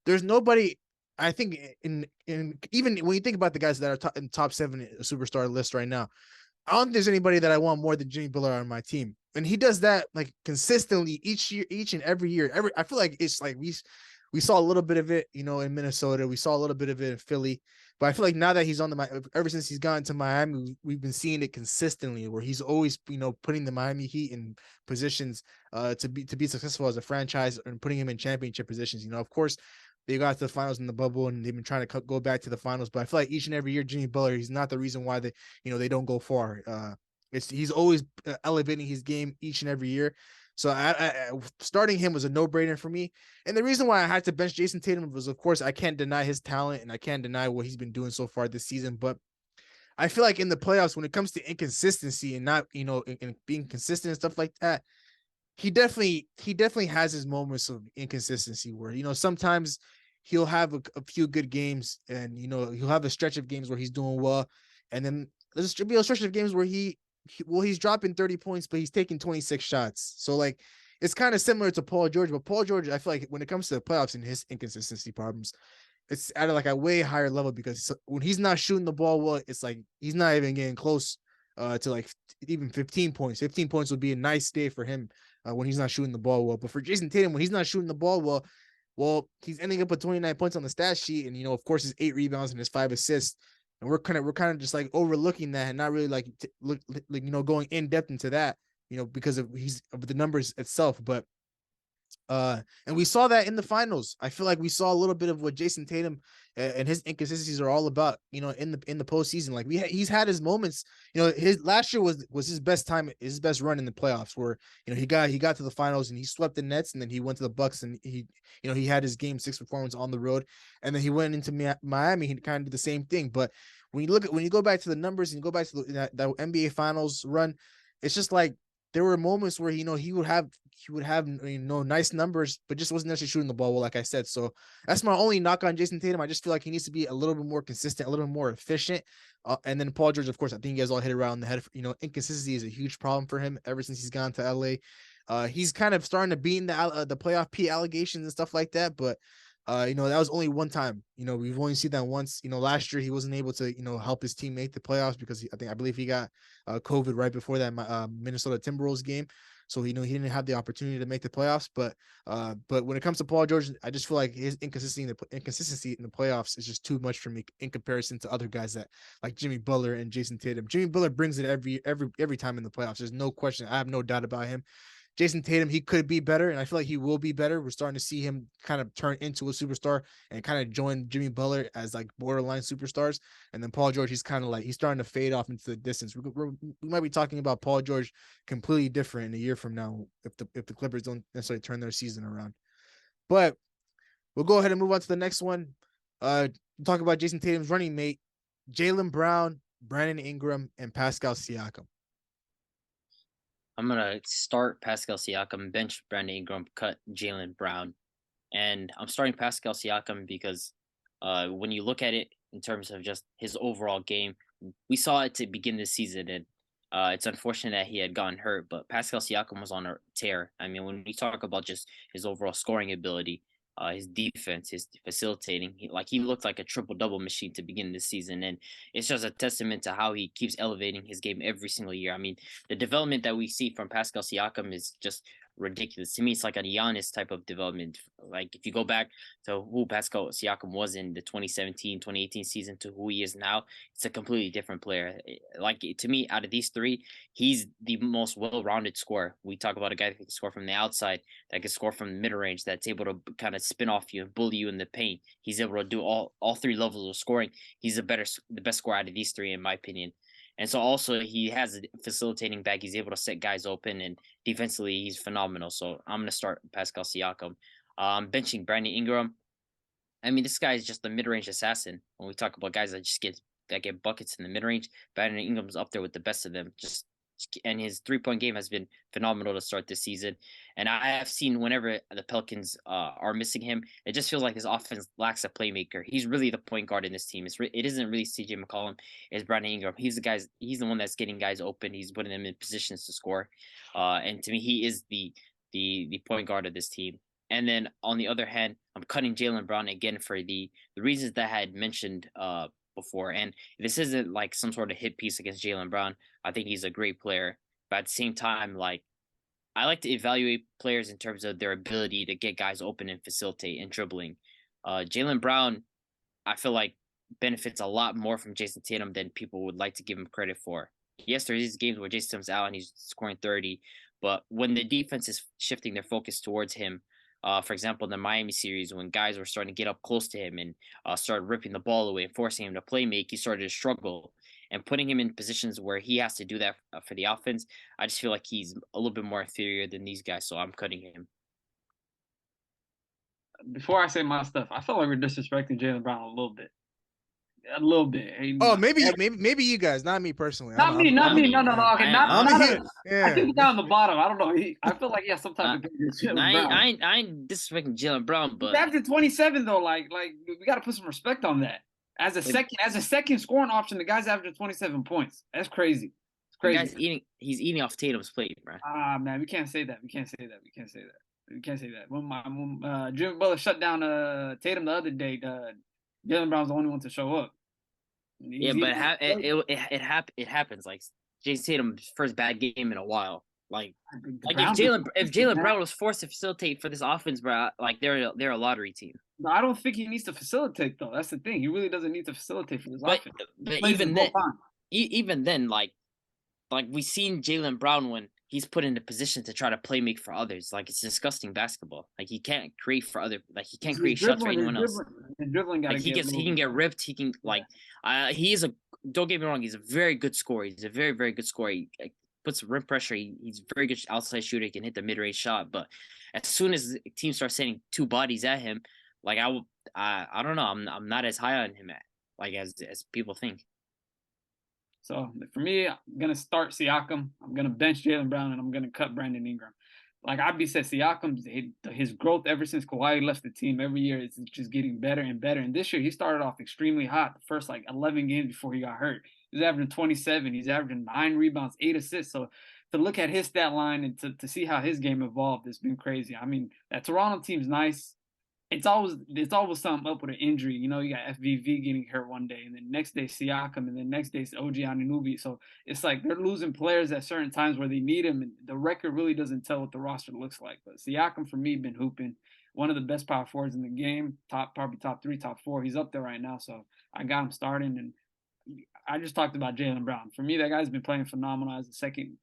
there's nobody. I think in even when you think about the guys that are in top 7 superstar list right now, I don't think there's anybody that I want more than Jimmy Butler on my team, and he does that like consistently each and every year. I feel like it's like we saw a little bit of it, in Minnesota. We saw a little bit of it in Philly. But I feel like now that he's ever since he's gotten to Miami, we've been seeing it consistently, where he's always, putting the Miami Heat in positions to be successful as a franchise and putting him in championship positions. Of course, they got to the finals in the bubble and they've been trying to go back to the finals. But I feel like each and every year, Jimmy Butler, he's not the reason why they don't go far. He's always elevating his game each and every year. So I starting him was a no-brainer for me. And the reason why I had to bench Jason Tatum was, of course, I can't deny his talent and I can't deny what he's been doing so far this season. But I feel like in the playoffs, when it comes to inconsistency and not, and being consistent and stuff like that, he definitely has his moments of inconsistency where, sometimes he'll have a few good games and, he'll have a stretch of games where he's doing well. And then there's be a stretch of games where he's dropping 30 points, but he's taking 26 shots. So like, it's kind of similar to Paul George, but Paul George, I feel like when it comes to the playoffs and his inconsistency problems, it's at like a way higher level, because when he's not shooting the ball well, it's like he's not even getting close to like even 15 points. 15 points would be a nice day for him when he's not shooting the ball well. But for Jason Tatum, when he's not shooting the ball well, he's ending up with 29 points on the stat sheet, and of course his 8 rebounds and his 5 assists. And we're kind of just like overlooking that and not really going in depth into that, because of the numbers itself. But and we saw that in the finals. I feel like we saw a little bit of what Jason Tatum and his inconsistencies are all about, in the postseason. Like he's had his moments, his last year was his best time, his best run in the playoffs, where, he got to the finals and he swept the Nets, and then he went to the Bucks and he had his game 6 performance on the road, and then he went into Miami. He kind of did the same thing. But when you go back to the numbers and you go back to the NBA finals run, it's just like there were moments where he would have nice numbers, but just wasn't necessarily shooting the ball well, like I said. So that's my only knock on Jason Tatum. I just feel like he needs to be a little bit more consistent, a little bit more efficient. And then Paul George, of course, I think you guys all hit it around the head. Inconsistency is a huge problem for him ever since he's gone to LA. He's kind of starting to beat the playoff P allegations and stuff like that, but that was only one time. We've only seen that once. Last year he wasn't able to, help his team make the playoffs because I believe he got COVID right before that Minnesota Timberwolves game. So, he didn't have the opportunity to make the playoffs. But when it comes to Paul George, I just feel like his inconsistency in the playoffs is just too much for me in comparison to other guys that like Jimmy Butler and Jason Tatum. Jimmy Butler brings it every time in the playoffs. There's no question. I have no doubt about him. Jason Tatum, he could be better, and I feel like he will be better. We're starting to see him kind of turn into a superstar and kind of join Jimmy Butler as like borderline superstars. And then Paul George, he's kind of like he's starting to fade off into the distance. We might be talking about Paul George completely different in a year from now if the Clippers don't necessarily turn their season around. But we'll go ahead and move on to the next one. Talk about Jason Tatum's running mate, Jaylen Brown, Brandon Ingram, and Pascal Siakam. I'm going to start Pascal Siakam, bench Brandon Ingram, cut Jaylen Brown. And I'm starting Pascal Siakam because when you look at it in terms of just his overall game, we saw it to begin this season. And it's unfortunate that he had gotten hurt, but Pascal Siakam was on a tear. I mean, when we talk about just his overall scoring ability, his defense, his facilitating, he looked like a triple-double machine to begin this season. And it's just a testament to how he keeps elevating his game every single year. I mean, the development that we see from Pascal Siakam is just ridiculous. To me, it's like a Giannis type of development. Like if you go back to who Pascal Siakam was in the 2017-2018 season to who he is now, it's a completely different player. Like to me, out of these three, he's the most well-rounded scorer. We talk about a guy that can score from the outside, that can score from the mid-range, that's able to kind of spin off you and bully you in the paint. He's able to do all three levels of scoring. He's the best scorer out of these three, in my opinion. And so also he has a facilitating back. He's able to set guys open, and defensively he's phenomenal. So I'm going to start Pascal Siakam. Benching Brandon Ingram. I mean, this guy is just a mid-range assassin. When we talk about guys that get buckets in the mid-range, Brandon Ingram's up there with the best of them. And his three-point game has been phenomenal to start this season. And I have seen whenever the Pelicans are missing him, it just feels like his offense lacks a playmaker. He's really the point guard in this team. It isn't really CJ McCollum. It's Brandon Ingram. He's the one that's getting guys open. He's putting them in positions to score. And to me, he is the point guard of this team. And then on the other hand, I'm cutting Jaylen Brown again for the reasons that I had mentioned before. And this isn't like some sort of hit piece against Jaylen Brown. I think he's a great player, but at the same time, like I like to evaluate players in terms of their ability to get guys open and facilitate and dribbling. Jaylen Brown, I feel like benefits a lot more from Jason Tatum than people would like to give him credit for. Yes, there's these games where Jason Tatum's out and he's scoring 30, but when the defense is shifting their focus towards him, for example, in the Miami series, when guys were starting to get up close to him and started ripping the ball away and forcing him to play make, he started to struggle. And putting him in positions where he has to do that for the offense, I just feel like he's a little bit more inferior than these guys, so I'm cutting him. Before I say my stuff, I feel like we're disrespecting Jaylen Brown a little bit. A little bit. Maybe you guys, not me personally. Not me. No. Okay, yeah. I think down the bottom. I don't know. I feel like he has some type of Jaylen Brown. I ain't disrespecting Jaylen Brown, but after 27 though, like we got to put some respect on that. As a second scoring option, the guy's averaging 27 points. That's crazy. It's crazy. He's eating off Tatum's plate, bro. Man, we can't say that. When Jimmy Butler shut down Tatum the other day, Jaylen Brown's the only one to show up. It happens. Like Jason Tatum's first bad game in a while. Like if Jaylen Brown was forced to facilitate for this offense, bro, like they're a lottery team. No, I don't think he needs to facilitate though. That's the thing. He really doesn't need to facilitate for this offense. But even then, like we've seen Jaylen Brown when he's put into position to try to play make for others. Like it's disgusting basketball. Like he can't create for other. Like he can't create shots for anyone else. Like he can get ripped. He can don't get me wrong. He's a very good scorer. He's a very, very good scorer. He puts rim pressure. He's a very good outside shooter. He can hit the mid-range shot. But as soon as the team starts sending two bodies at him, like I don't know. I'm not as high on him as people think. So for me, I'm gonna start Siakam. I'm gonna bench Jaylen Brown, and I'm gonna cut Brandon Ingram. Like Abdi said, Siakam's his growth ever since Kawhi left the team every year is just getting better and better. And this year he started off extremely hot. The first like 11 games before he got hurt, he was averaging 27. He's averaging 9 rebounds, 8 assists. So to look at his stat line and to see how his game evolved, it's been crazy. I mean, that Toronto team's nice. It's always something up with an injury. You know, you got FVV getting hurt one day, and then next day Siakam, and then next day it's OG Anunoby. So it's like they're losing players at certain times where they need him, and the record really doesn't tell what the roster looks like. But Siakam for me been hooping, one of the best power forwards in the game, probably top 3, top 4. He's up there right now, so I got him starting. And I just talked about Jaylen Brown. For me, that guy's been playing phenomenal as the second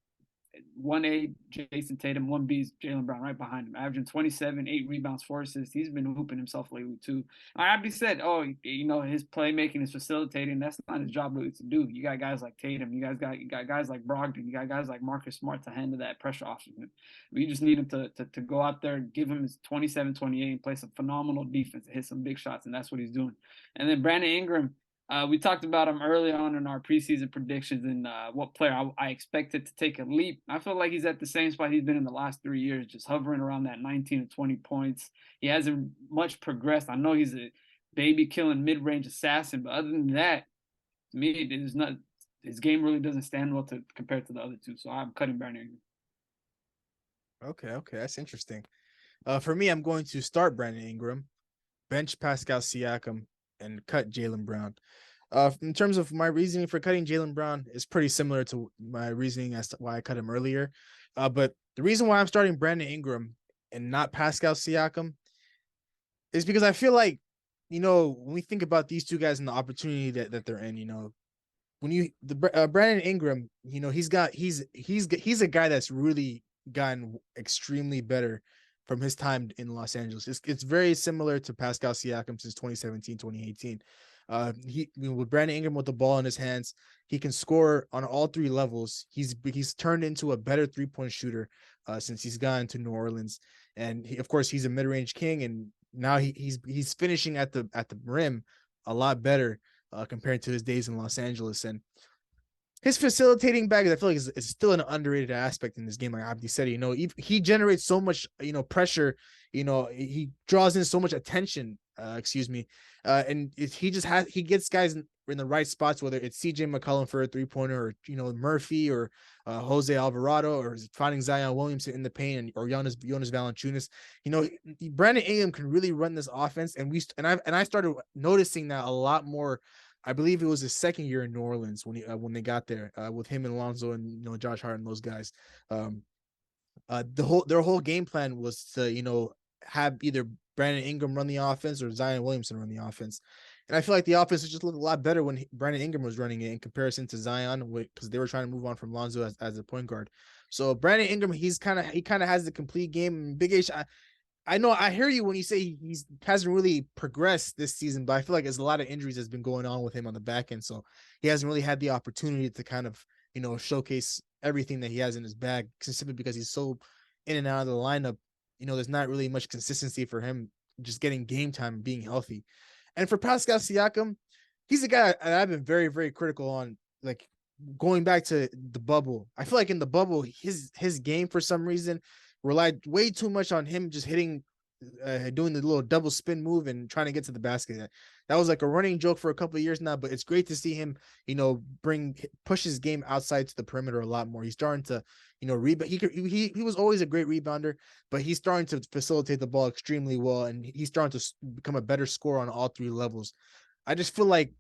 1A Jason Tatum, 1B is Jaylen Brown right behind him, averaging 27, 8 rebounds, 4 assists. He's been hooping himself lately too. Abdi said, "Oh, you know, his playmaking is facilitating. That's not his job really to do. You got guys like Tatum, you got guys like Brogdon, you got guys like Marcus Smart to handle that pressure off of him. We just need him to go out there, give him his 27, 28, and play some phenomenal defense and hit some big shots, and that's what he's doing." And then Brandon Ingram. We talked about him early on in our preseason predictions and what player I expected to take a leap. I feel like he's at the same spot he's been in the last 3 years, just hovering around that 19 to 20 points. He hasn't much progressed. I know he's a baby-killing mid-range assassin, but other than that, to me, his game really doesn't stand well compared to the other two. So I'm cutting Brandon Ingram. Okay, that's interesting. For me, I'm going to start Brandon Ingram, bench Pascal Siakam, and cut Jaylen Brown. In terms of my reasoning for cutting Jaylen Brown is pretty similar to my reasoning as to why I cut him earlier. But the reason why I'm starting Brandon Ingram and not Pascal Siakam is because I feel like, you know, when we think about these two guys and the opportunity that they're in, you know, when Brandon Ingram, you know, he's a guy that's really gotten extremely better from his time in Los Angeles. It's very similar to Pascal Siakam since 2017, 2018. With Brandon Ingram with the ball in his hands, he can score on all 3 levels. He's turned into a better 3-point shooter since he's gone to New Orleans. And of course, he's a mid-range king, and now he's finishing at the rim a lot better compared to his days in Los Angeles. And his facilitating back, I feel like is still an underrated aspect in this game. Like Abdi said, you know, he generates so much, you know, pressure, you know, he draws in so much attention, and he gets guys in the right spots, whether it's CJ McCollum for a 3-pointer, or, you know, Murphy, or Jose Alvarado, or finding Zion Williamson in the paint, or Jonas Valanciunas. You know, Brandon Ingram can really run this offense, and I started noticing that a lot more. I believe it was his second year in New Orleans when they got there with him and Alonzo and, you know, Josh Hart and those guys. Their whole game plan was to, you know, have either Brandon Ingram run the offense or Zion Williamson run the offense. And I feel like the offense just looked a lot better when Brandon Ingram was running it in comparison to Zion, because they were trying to move on from Lonzo as a point guard. So Brandon Ingram, he kind of has the complete game. Big H, I know I hear you when you say he hasn't really progressed this season, but I feel like there's a lot of injuries that's been going on with him on the back end. So he hasn't really had the opportunity to kind of, you know, showcase everything that he has in his bag, simply because he's so in and out of the lineup. You know, there's not really much consistency for him just getting game time and being healthy. And for Pascal Siakam, he's a guy I've been very, very critical on, like going back to the bubble. I feel like in the bubble, his game for some reason relied way too much on him just hitting, doing the little double spin move and trying to get to the basket. That was like a running joke for a couple of years now, but it's great to see him, you know, push his game outside to the perimeter a lot more. He's starting to, you know, rebound. He was always a great rebounder, but he's starting to facilitate the ball extremely well, and he's starting to become a better scorer on all 3 levels. I just feel like,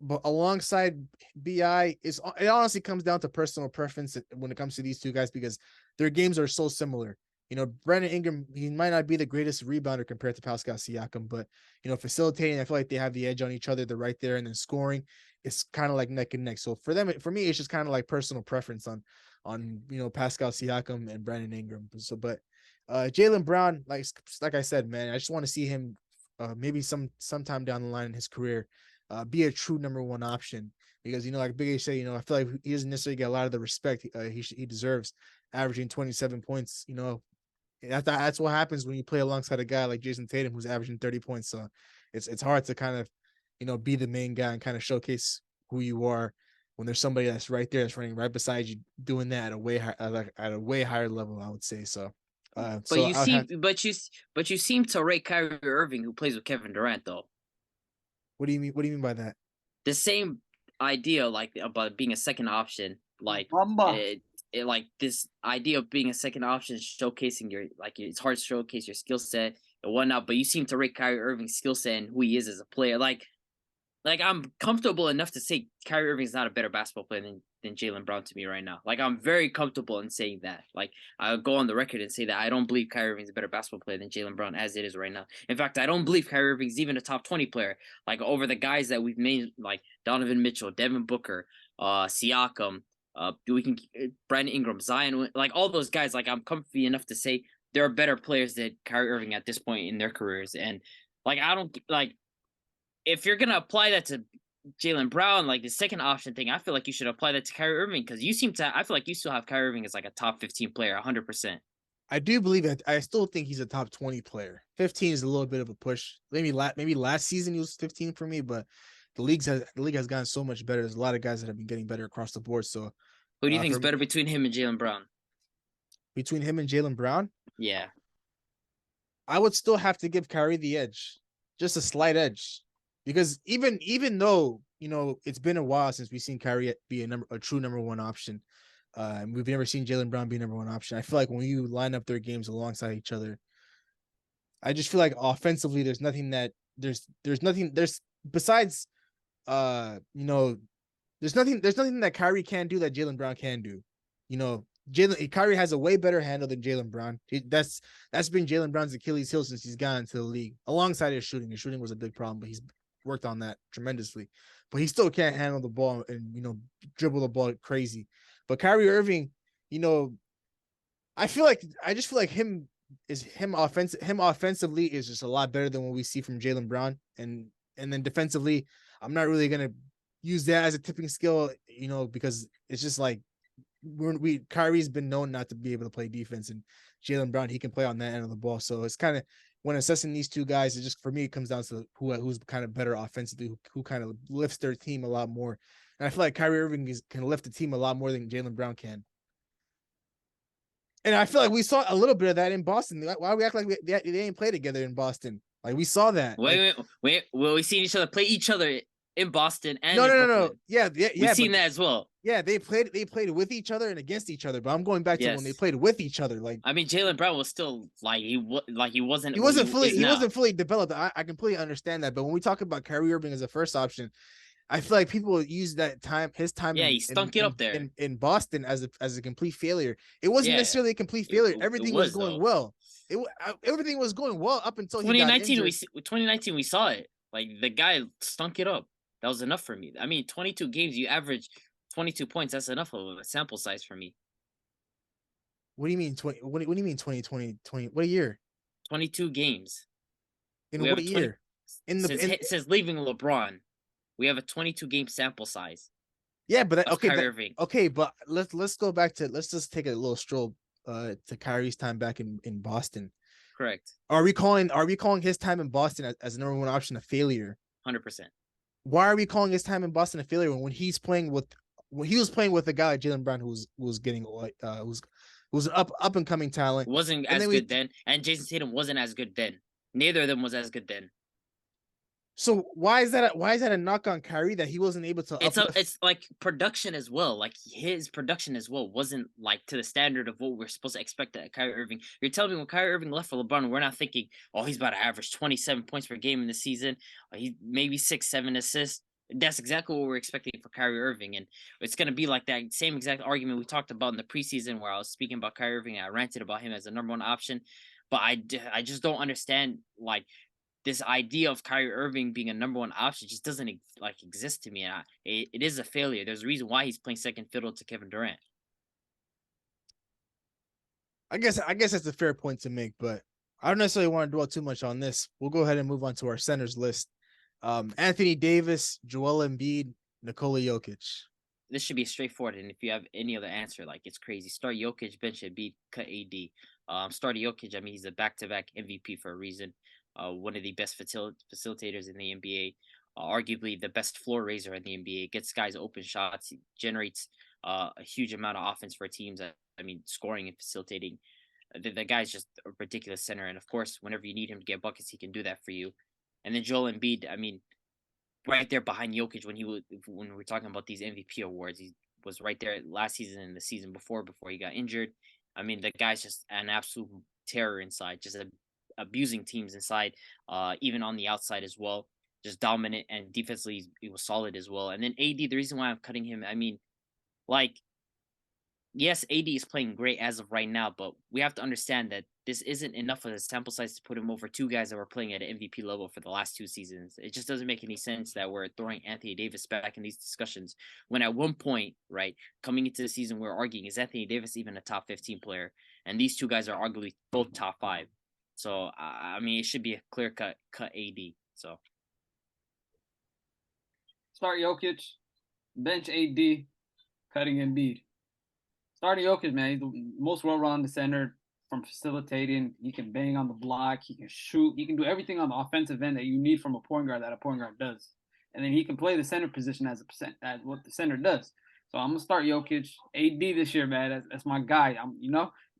but alongside BI, it honestly comes down to personal preference when it comes to these two guys, because their games are so similar. You know, Brandon Ingram, he might not be the greatest rebounder compared to Pascal Siakam, but, you know, facilitating, I feel like they have the edge on each other. They're right there, and then scoring, it's kind of like neck and neck. So for me, it's just kind of like personal preference on, you know, Pascal Siakam and Brandon Ingram. So, but Jaylen Brown, like I said, man, I just want to see him maybe sometime down the line in his career be a true number 1 option, because, you know, like Big A said, you know, I feel like he doesn't necessarily get a lot of the respect he deserves, averaging 27 points. You know, that's what happens when you play alongside a guy like Jason Tatum, who's averaging 30 points. So it's hard to kind of, you know, be the main guy and kind of showcase who you are. when there's somebody that's right there, that's running right beside you, doing that at a way at a way higher level, I would say. So, But so you I would seem, have. but you seem to rate Kyrie Irving, who plays with Kevin Durant, though. What do you mean? What do you mean by that? The same idea, like about being a second option, like Bamba. like this idea of being a second option, showcasing your like it's hard to showcase your skill set and whatnot. But you seem to rate Kyrie Irving's skill set and who he is as a player. Like I'm comfortable enough to say Kyrie Irving is not a better basketball player than Jaylen Brown to me right now. Like I'm very comfortable in saying that. Like I'll go on the record and say that I don't believe Kyrie Irving is a better basketball player than Jaylen Brown as it is right now. In fact, I don't believe Kyrie Irving is even a top 20 player. Like over the guys that we've made, like Donovan Mitchell, Devin Booker, Siakam, Brandon Ingram, Zion, like all those guys. Like I'm comfy enough to say there are better players than Kyrie Irving at this point in their careers. And like I don't like. If you're gonna apply that to Jaylen Brown, like the second option thing, I feel like you should apply that to Kyrie Irving because you seem to. I feel like you still have Kyrie Irving as like a top 15 player, 100%. I do believe that. I still think he's a top 20 player. 15 is a little bit of a push. Maybe last season he was 15 for me, but the league has gotten so much better. There's a lot of guys that have been getting better across the board. So, Who do you think is for better between him and Jaylen Brown? between him and Jaylen Brown, Yeah, I would still have to give Kyrie the edge, just a slight edge, because even though it's been a while since we've seen Kyrie be a true number one option, and we've never seen Jaylen Brown be number one option. I feel like when you line up their games alongside each other, I just feel like offensively, there's nothing besides there's nothing that Kyrie can do that Jaylen Brown can do. Kyrie has a way better handle than Jaylen Brown. That's been Jaylen Brown's Achilles heel since he's gotten into the league. Alongside his shooting was a big problem, but he's worked on that tremendously. But he still can't handle the ball and dribble the ball crazy. But Kyrie Irving, I just feel like him offensively is just a lot better than what we see from Jaylen Brown, and then defensively, I'm not really gonna use that as a tipping scale, because it's just like Kyrie's been known not to be able to play defense, and Jaylen Brown, he can play on that end of the ball. So it's kind of, when assessing these two guys, it just, for me, it comes down to who's kind of better offensively, who kind of lifts their team a lot more. And I feel like Kyrie Irving can lift the team a lot more than Jaylen Brown can. And I feel like we saw a little bit of that in Boston. Why we act like they ain't play together in Boston? Like we saw that. Wait. Well, we seen each other play each other in Boston and no. Yeah. We've seen that as well. Yeah, they played with each other and against each other. But I'm going back to when they played with each other. Like, I mean, Jaylen Brown was still he wasn't fully developed. I completely understand that. But when we talk about Kyrie Irving as a first option, I feel like people use his time. Yeah, he stunk it up there in Boston as a complete failure. It wasn't necessarily a complete failure. Everything was going well. Everything was going well up until 2019. 2019 we saw it. Like the guy stunk it up. That was enough for me. I mean, 22 games, you average 22 points. That's enough of a sample size for me. What do you mean 20? What do you mean 2020? What year? 22 games. In what year? Since leaving LeBron, we have a 22 game sample size. Yeah, but Irving. Okay, but let's go back to, let's just take a little stroll to Kyrie's time back in Boston. Correct. Are we calling his time in Boston as a number one option a failure? 100%. Why are we calling his time in Boston a failure when he was playing with a guy like Jaylen Brown who was getting who's an up and coming talent, wasn't as good then, and Jason Tatum wasn't as good then. Neither of them was as good then. So why is that a knock on Kyrie that he wasn't able to? It's like production as well. Like his production as well wasn't like to the standard of what we're supposed to expect at Kyrie Irving. You're telling me when Kyrie Irving left for LeBron, we're not thinking, oh, he's about to average 27 points per game in the season. He maybe 6-7 assists. That's exactly what we're expecting for Kyrie Irving, and it's going to be like that same exact argument we talked about in the preseason where I was speaking about Kyrie Irving and I ranted about him as the number one option. But I just don't understand like this idea of Kyrie Irving being a number one option just doesn't exist to me. And it is a failure. There's a reason why he's playing second fiddle to Kevin Durant. I guess that's a fair point to make, but I don't necessarily want to dwell too much on this. We'll go ahead and move on to our centers list. Anthony Davis, Joel Embiid, Nikola Jokic. This should be straightforward, and if you have any other answer, like it's crazy. Start Jokic, bench Embiid, cut AD. Start Jokic. I mean, he's a back-to-back MVP for a reason. One of the best facilitators in the NBA. arguably the best floor raiser in the NBA. Gets guys open shots, he generates a huge amount of offense for teams. I mean, scoring and facilitating. The guy's just a ridiculous center, and of course, whenever you need him to get buckets, he can do that for you. And then Joel Embiid, I mean, right there behind Jokic when we're talking about these MVP awards, he was right there last season and the season before he got injured. I mean, the guy's just an absolute terror inside, just abusing teams inside, even on the outside as well. Just dominant, and defensively he was solid as well. And then AD, the reason why I'm cutting him, I mean, like, yes, AD is playing great as of right now, but we have to understand that this isn't enough of a sample size to put him over two guys that were playing at an MVP level for the last 2 seasons. It just doesn't make any sense that we're throwing Anthony Davis back in these discussions when at one point, right, coming into the season, we're arguing, is Anthony Davis even a top 15 player? And these two guys are arguably both top 5. So, I mean, it should be a clear cut AD. So, Start Jokic, bench AD, cutting Embiid. Starting Jokic, man, he's the most well-rounded center from facilitating. He can bang on the block. He can shoot. He can do everything on the offensive end that you need from a point guard that a point guard does. And then he can play the center position as what the center does. So I'm gonna start Jokic. AD this year, man. That's my guy.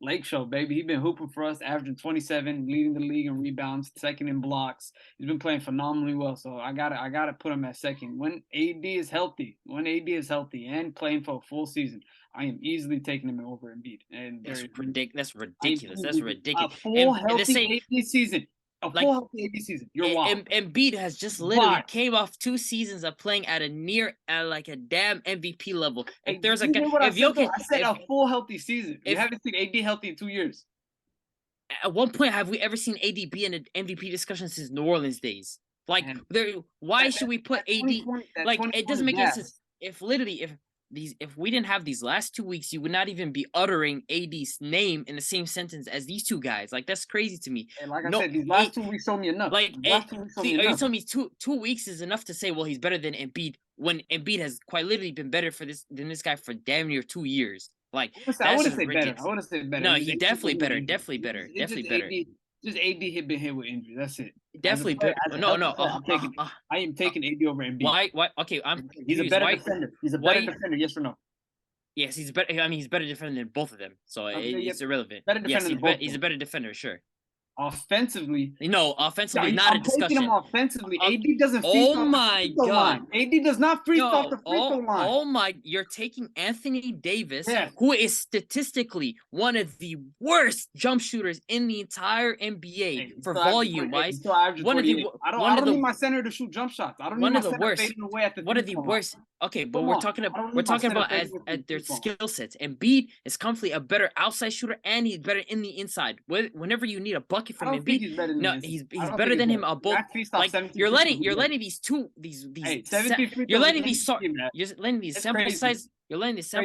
Lake Show, baby. He's been hooping for us, averaging 27, leading the league in rebounds, second in blocks. He's been playing phenomenally well. So I gotta put him at second. When AD is healthy and playing for a full season, I am easily taking him over Embiid. And that's ridiculous. That's ridiculous. A full healthy AD season. Full healthy AD season. You're wild. Embiid has just literally came off 2 seasons of playing at a damn MVP level. If there's a guy, if Jokic, I said a full healthy season. You haven't seen AD healthy in 2 years. At one point, have we ever seen AD be in an MVP discussion since New Orleans days? Like, why should we put AD? Like, it doesn't make any sense. If we didn't have these last 2 weeks, you would not even be uttering AD's name in the same sentence as these two guys. Like, that's crazy to me. And like I said, these last 2 weeks show me enough. Like, are you telling me two weeks is enough to say, well, he's better than Embiid when Embiid has quite literally been better than this guy for damn near 2 years? Like, I wouldn't say better. No, he definitely better. Definitely better. Just AD been hit with injury. That's it. Definitely better. No. I am taking AD over Embiid. Why? Okay, he's a better defender. He's a better defender. Yes or no? Yes, he's better. I mean, he's better defender than both of them. So it's irrelevant. Better defender he's a better defender, sure. Offensively, offensively, not a discussion. Taking him offensively, AD doesn't. Oh my god, AD does not freeze off the free throw line. Oh my, you're taking Anthony Davis, who is statistically one of the worst jump shooters in the entire NBA for volume wise. I don't need my center to shoot jump shots. I don't need my center fading away at the. One of the worst. Okay, but we're talking about at their skill sets. Embiid is comfortably a better outside shooter, and he's better in the inside. Whenever you need a bucket from Embiid, he's better than him on both. Like, you're letting these sample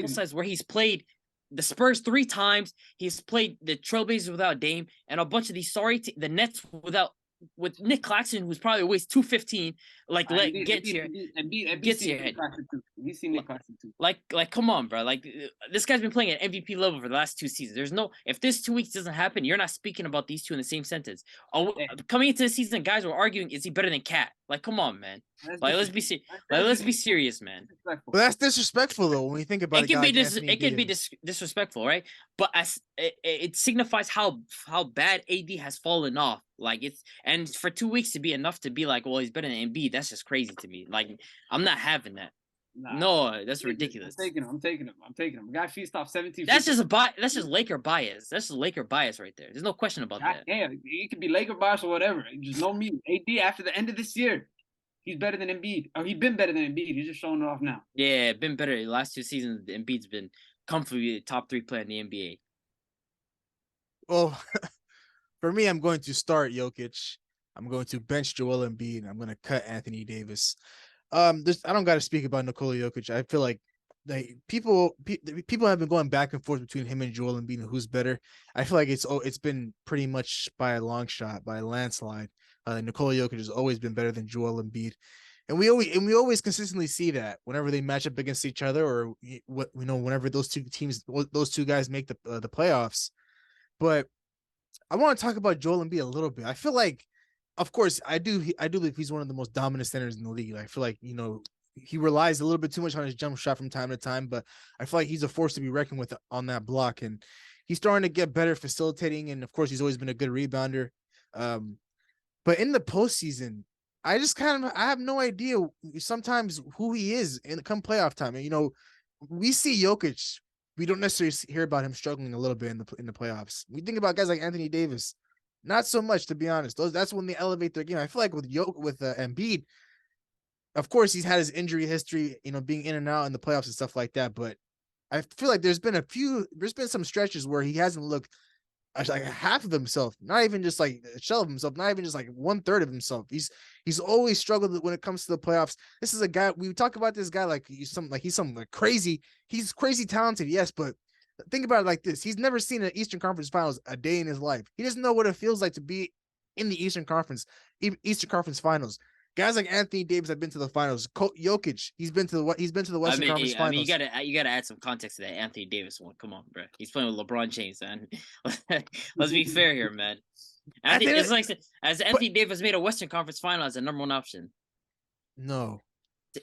size where he's played the Spurs 3 times, he's played the Trailblazers without Dame, and a bunch of these the Nets with Nick Claxton, who's probably weighs 215, gets your head. He's seen Nick Claxton too. Like, come on, bro. Like, this guy's been playing at MVP level for the last 2 seasons. If this 2 weeks doesn't happen, you're not speaking about these two in the same sentence. Coming into the season, guys were arguing, is he better than Cat? Like, come on, man. Let's be serious, man. But that's disrespectful, though. When you think about it, it can be disrespectful, right? But as it signifies how bad AD has fallen off. Like, and for 2 weeks to be enough to be like, well, he's better than Embiid. That's just crazy to me. Like, I'm not having that. No, that's ridiculous. I'm taking him. Guy feast off 17. That's just Laker bias. That's just Laker bias right there. There's no question about that. Yeah, it could be Laker bias or whatever. Just know me. AD after the end of this year, he's better than Embiid. Or he's been better than Embiid. He's just showing it off now. Yeah, been better. The last 2 seasons, Embiid's been comfortably the top 3 player in the NBA. Well, for me, I'm going to start Jokic. I'm going to bench Joel Embiid. I'm going to cut Anthony Davis. I don't got to speak about Nikola Jokic. I feel like people have been going back and forth between him and Joel Embiid and who's better. I feel like it's been pretty much by a long shot, by a landslide. Nikola Jokic has always been better than Joel Embiid, and we always consistently see that whenever they match up against each other, or whenever those two guys make the playoffs. But I want to talk about Joel Embiid a little bit. I feel like of course, I do believe he's one of the most dominant centers in the league. I feel like, he relies a little bit too much on his jump shot from time to time, but I feel like he's a force to be reckoned with on that block. And he's starting to get better facilitating. And of course, he's always been a good rebounder. But in the postseason, I have no idea sometimes who he is in come playoff time. And, we see Jokic. We don't necessarily hear about him struggling a little bit in the playoffs. We think about guys like Anthony Davis, not so much, to be honest. That's when they elevate their game. I feel like with Embiid, of course, he's had his injury history, being in and out in the playoffs and stuff like that. But I feel like there's been some stretches where he hasn't looked like half of himself, not even just like a shell of himself, not even just like 1/3 of himself. He's always struggled when it comes to the playoffs. This is a guy, we talk about this guy like he's something crazy. He's crazy talented, yes, but think about it like this. He's never seen an Eastern Conference Finals a day in his life. He doesn't know what it feels like to be in the Eastern Conference Finals. Guys like Anthony Davis have been to the finals. Jokic, he's been to the Western Conference Finals. I mean, you gotta add some context to that Anthony Davis one. Come on, bro. He's playing with LeBron James, man. Let's be fair here, man. It's like Anthony Davis made a Western Conference Final as a number one option. No,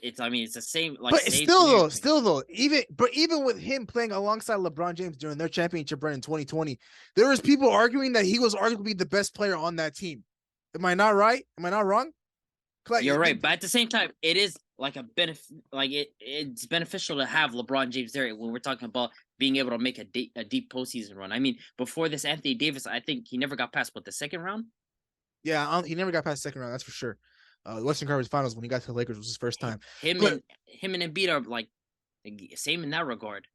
it's the same. Like, but still though, even with him playing alongside LeBron James during their championship run in 2020, there was people arguing that he was arguably the best player on that team. Am I not right? Am I not wrong? You're right, but at the same time, it is like a benefit. Like it's beneficial to have LeBron James there when we're talking about being able to make a deep postseason run. I mean, before this, Anthony Davis, I think he never got past the second round. Yeah, he never got past the second round. That's for sure. Western Conference Finals when he got to the Lakers was his first time. Him and Embiid are like same in that regard.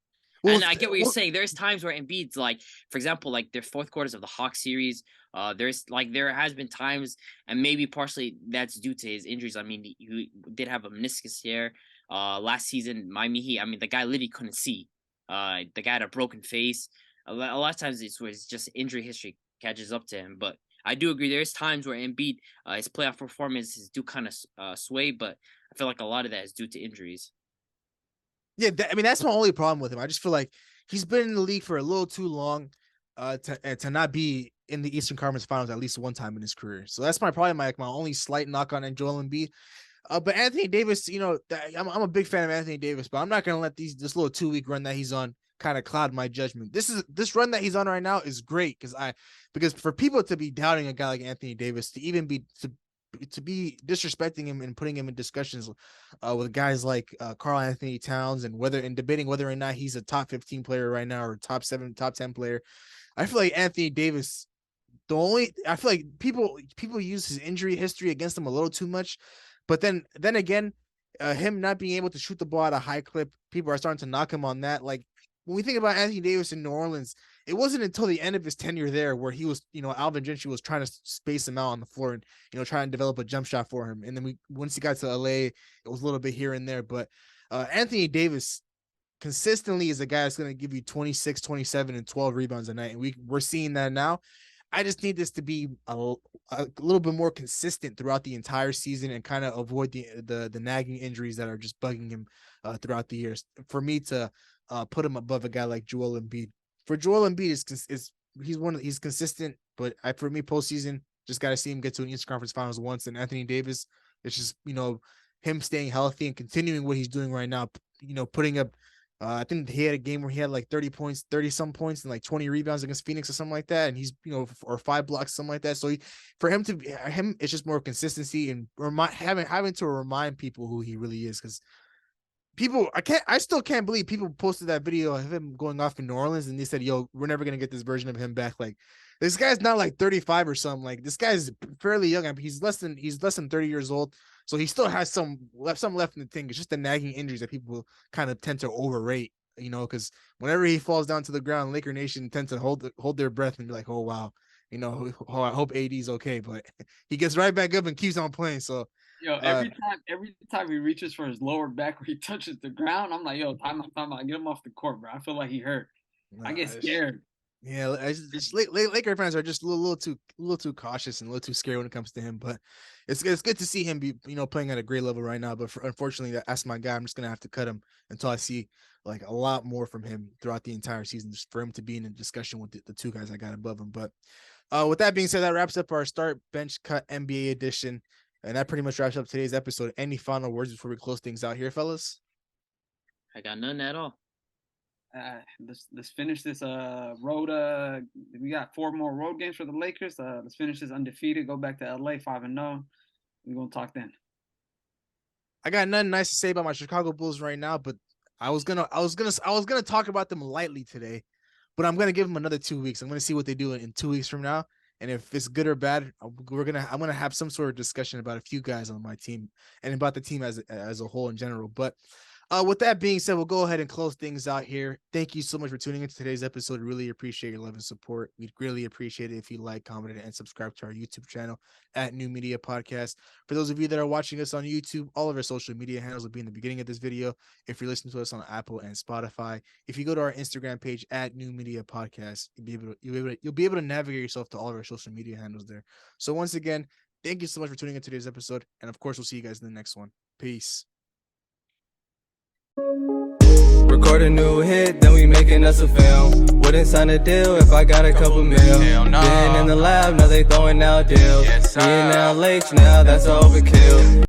Well, and I get what you're saying. There's times where Embiid's like, for example, like their fourth quarters of the Hawks series. There has been times, and maybe partially that's due to his injuries. I mean, he did have a meniscus tear last season. Miami Heat. I mean, the guy literally couldn't see. The guy had a broken face. A lot of times it's just injury history catches up to him. But I do agree. There's times where Embiid, his playoff performances do kind of sway, but I feel like a lot of that is due to injuries. Yeah, that's my only problem with him. I just feel like he's been in the league for a little too long to not be in the Eastern Conference Finals at least one time in his career. So that's probably my only slight knock on Joel Embiid. But Anthony Davis, I'm a big fan of Anthony Davis, but I'm not going to let this little 2-week run that he's on kind of cloud my judgment. This run that he's on right now is great because for people to be doubting a guy like Anthony Davis, to even be to be disrespecting him and putting him in discussions with guys like Karl Anthony Towns and debating whether or not he's a top 15 player right now or top 7, top 10 player. I feel like Anthony Davis, I feel like people use his injury history against him a little too much, but then again, him not being able to shoot the ball at a high clip, people are starting to knock him on that. Like when we think about Anthony Davis in New Orleans, it wasn't until the end of his tenure there where he was, Alvin Gentry was trying to space him out on the floor and, trying to develop a jump shot for him. And then once he got to LA, it was a little bit here and there. But Anthony Davis consistently is a guy that's going to give you 26, 27, and 12 rebounds a night. And we're seeing that now. I just need this to be a little bit more consistent throughout the entire season and kind of avoid the nagging injuries that are just bugging him throughout the years. For me to put him above a guy like Joel Embiid. For Joel Embiid, he's consistent, but for me postseason, just got to see him get to an Eastern Conference Finals once. And Anthony Davis, it's just him staying healthy and continuing what he's doing right now. Putting up. I think he had a game where he had like 30 some points and like 20 rebounds against Phoenix or something like that. And he's, or 5 blocks, something like that. So for him, it's just more consistency and having to remind people who he really is. Cause I still can't believe people posted that video of him going off in New Orleans and they said, yo, we're never going to get this version of him back. Like this guy's not like 35 or something. Like this guy's fairly young. I mean, he's less than 30 years old. So he still has some left in the tank. It's just the nagging injuries that people kind of tend to overrate, because whenever he falls down to the ground, Laker Nation tends to hold their breath and be like, oh, wow, I hope AD's okay. But he gets right back up and keeps on playing. So, every time he reaches for his lower back where he touches the ground, I'm like, yo, time out, get him off the court, bro. I feel like he hurt. I get scared. Yeah, Laker fans are just a little too cautious and a little too scared when it comes to him. But it's good to see him be playing at a great level right now. But unfortunately, that's my guy. I'm just gonna have to cut him until I see like a lot more from him throughout the entire season, just for him to be in a discussion with the two guys I got above him. But With that being said, that wraps up our start bench cut NBA edition, and that pretty much wraps up today's episode. Any final words before we close things out here, fellas? I got none at all. Let's finish this road. We got 4 more road games for the Lakers. Let's finish this undefeated. Go back to LA 5-0. We're gonna talk then. I got nothing nice to say about my Chicago Bulls right now, but I was gonna talk about them lightly today, but I'm gonna give them another 2 weeks. I'm gonna see what they do in 2 weeks from now, and if it's good or bad, I'm gonna have some sort of discussion about a few guys on my team and about the team as a whole in general. But with that being said, we'll go ahead and close things out here. Thank you so much for tuning into today's episode. Really appreciate your love and support. We'd really appreciate it if you like, commented, and subscribe to our YouTube channel at New Media Podcast. For those of you that are watching us on YouTube, all of our social media handles will be in the beginning of this video. If you're listening to us on Apple and Spotify, if you go to our Instagram page at New Media Podcast, you'll be able to navigate yourself to all of our social media handles there. So once again, thank you so much for tuning in today's episode, and of course, we'll see you guys in the next one. Peace. Record a new hit, then we making us a film. Wouldn't sign a deal if I got a couple mil. Been in the lab, now they throwing out deals. Me and now H, now that's overkill.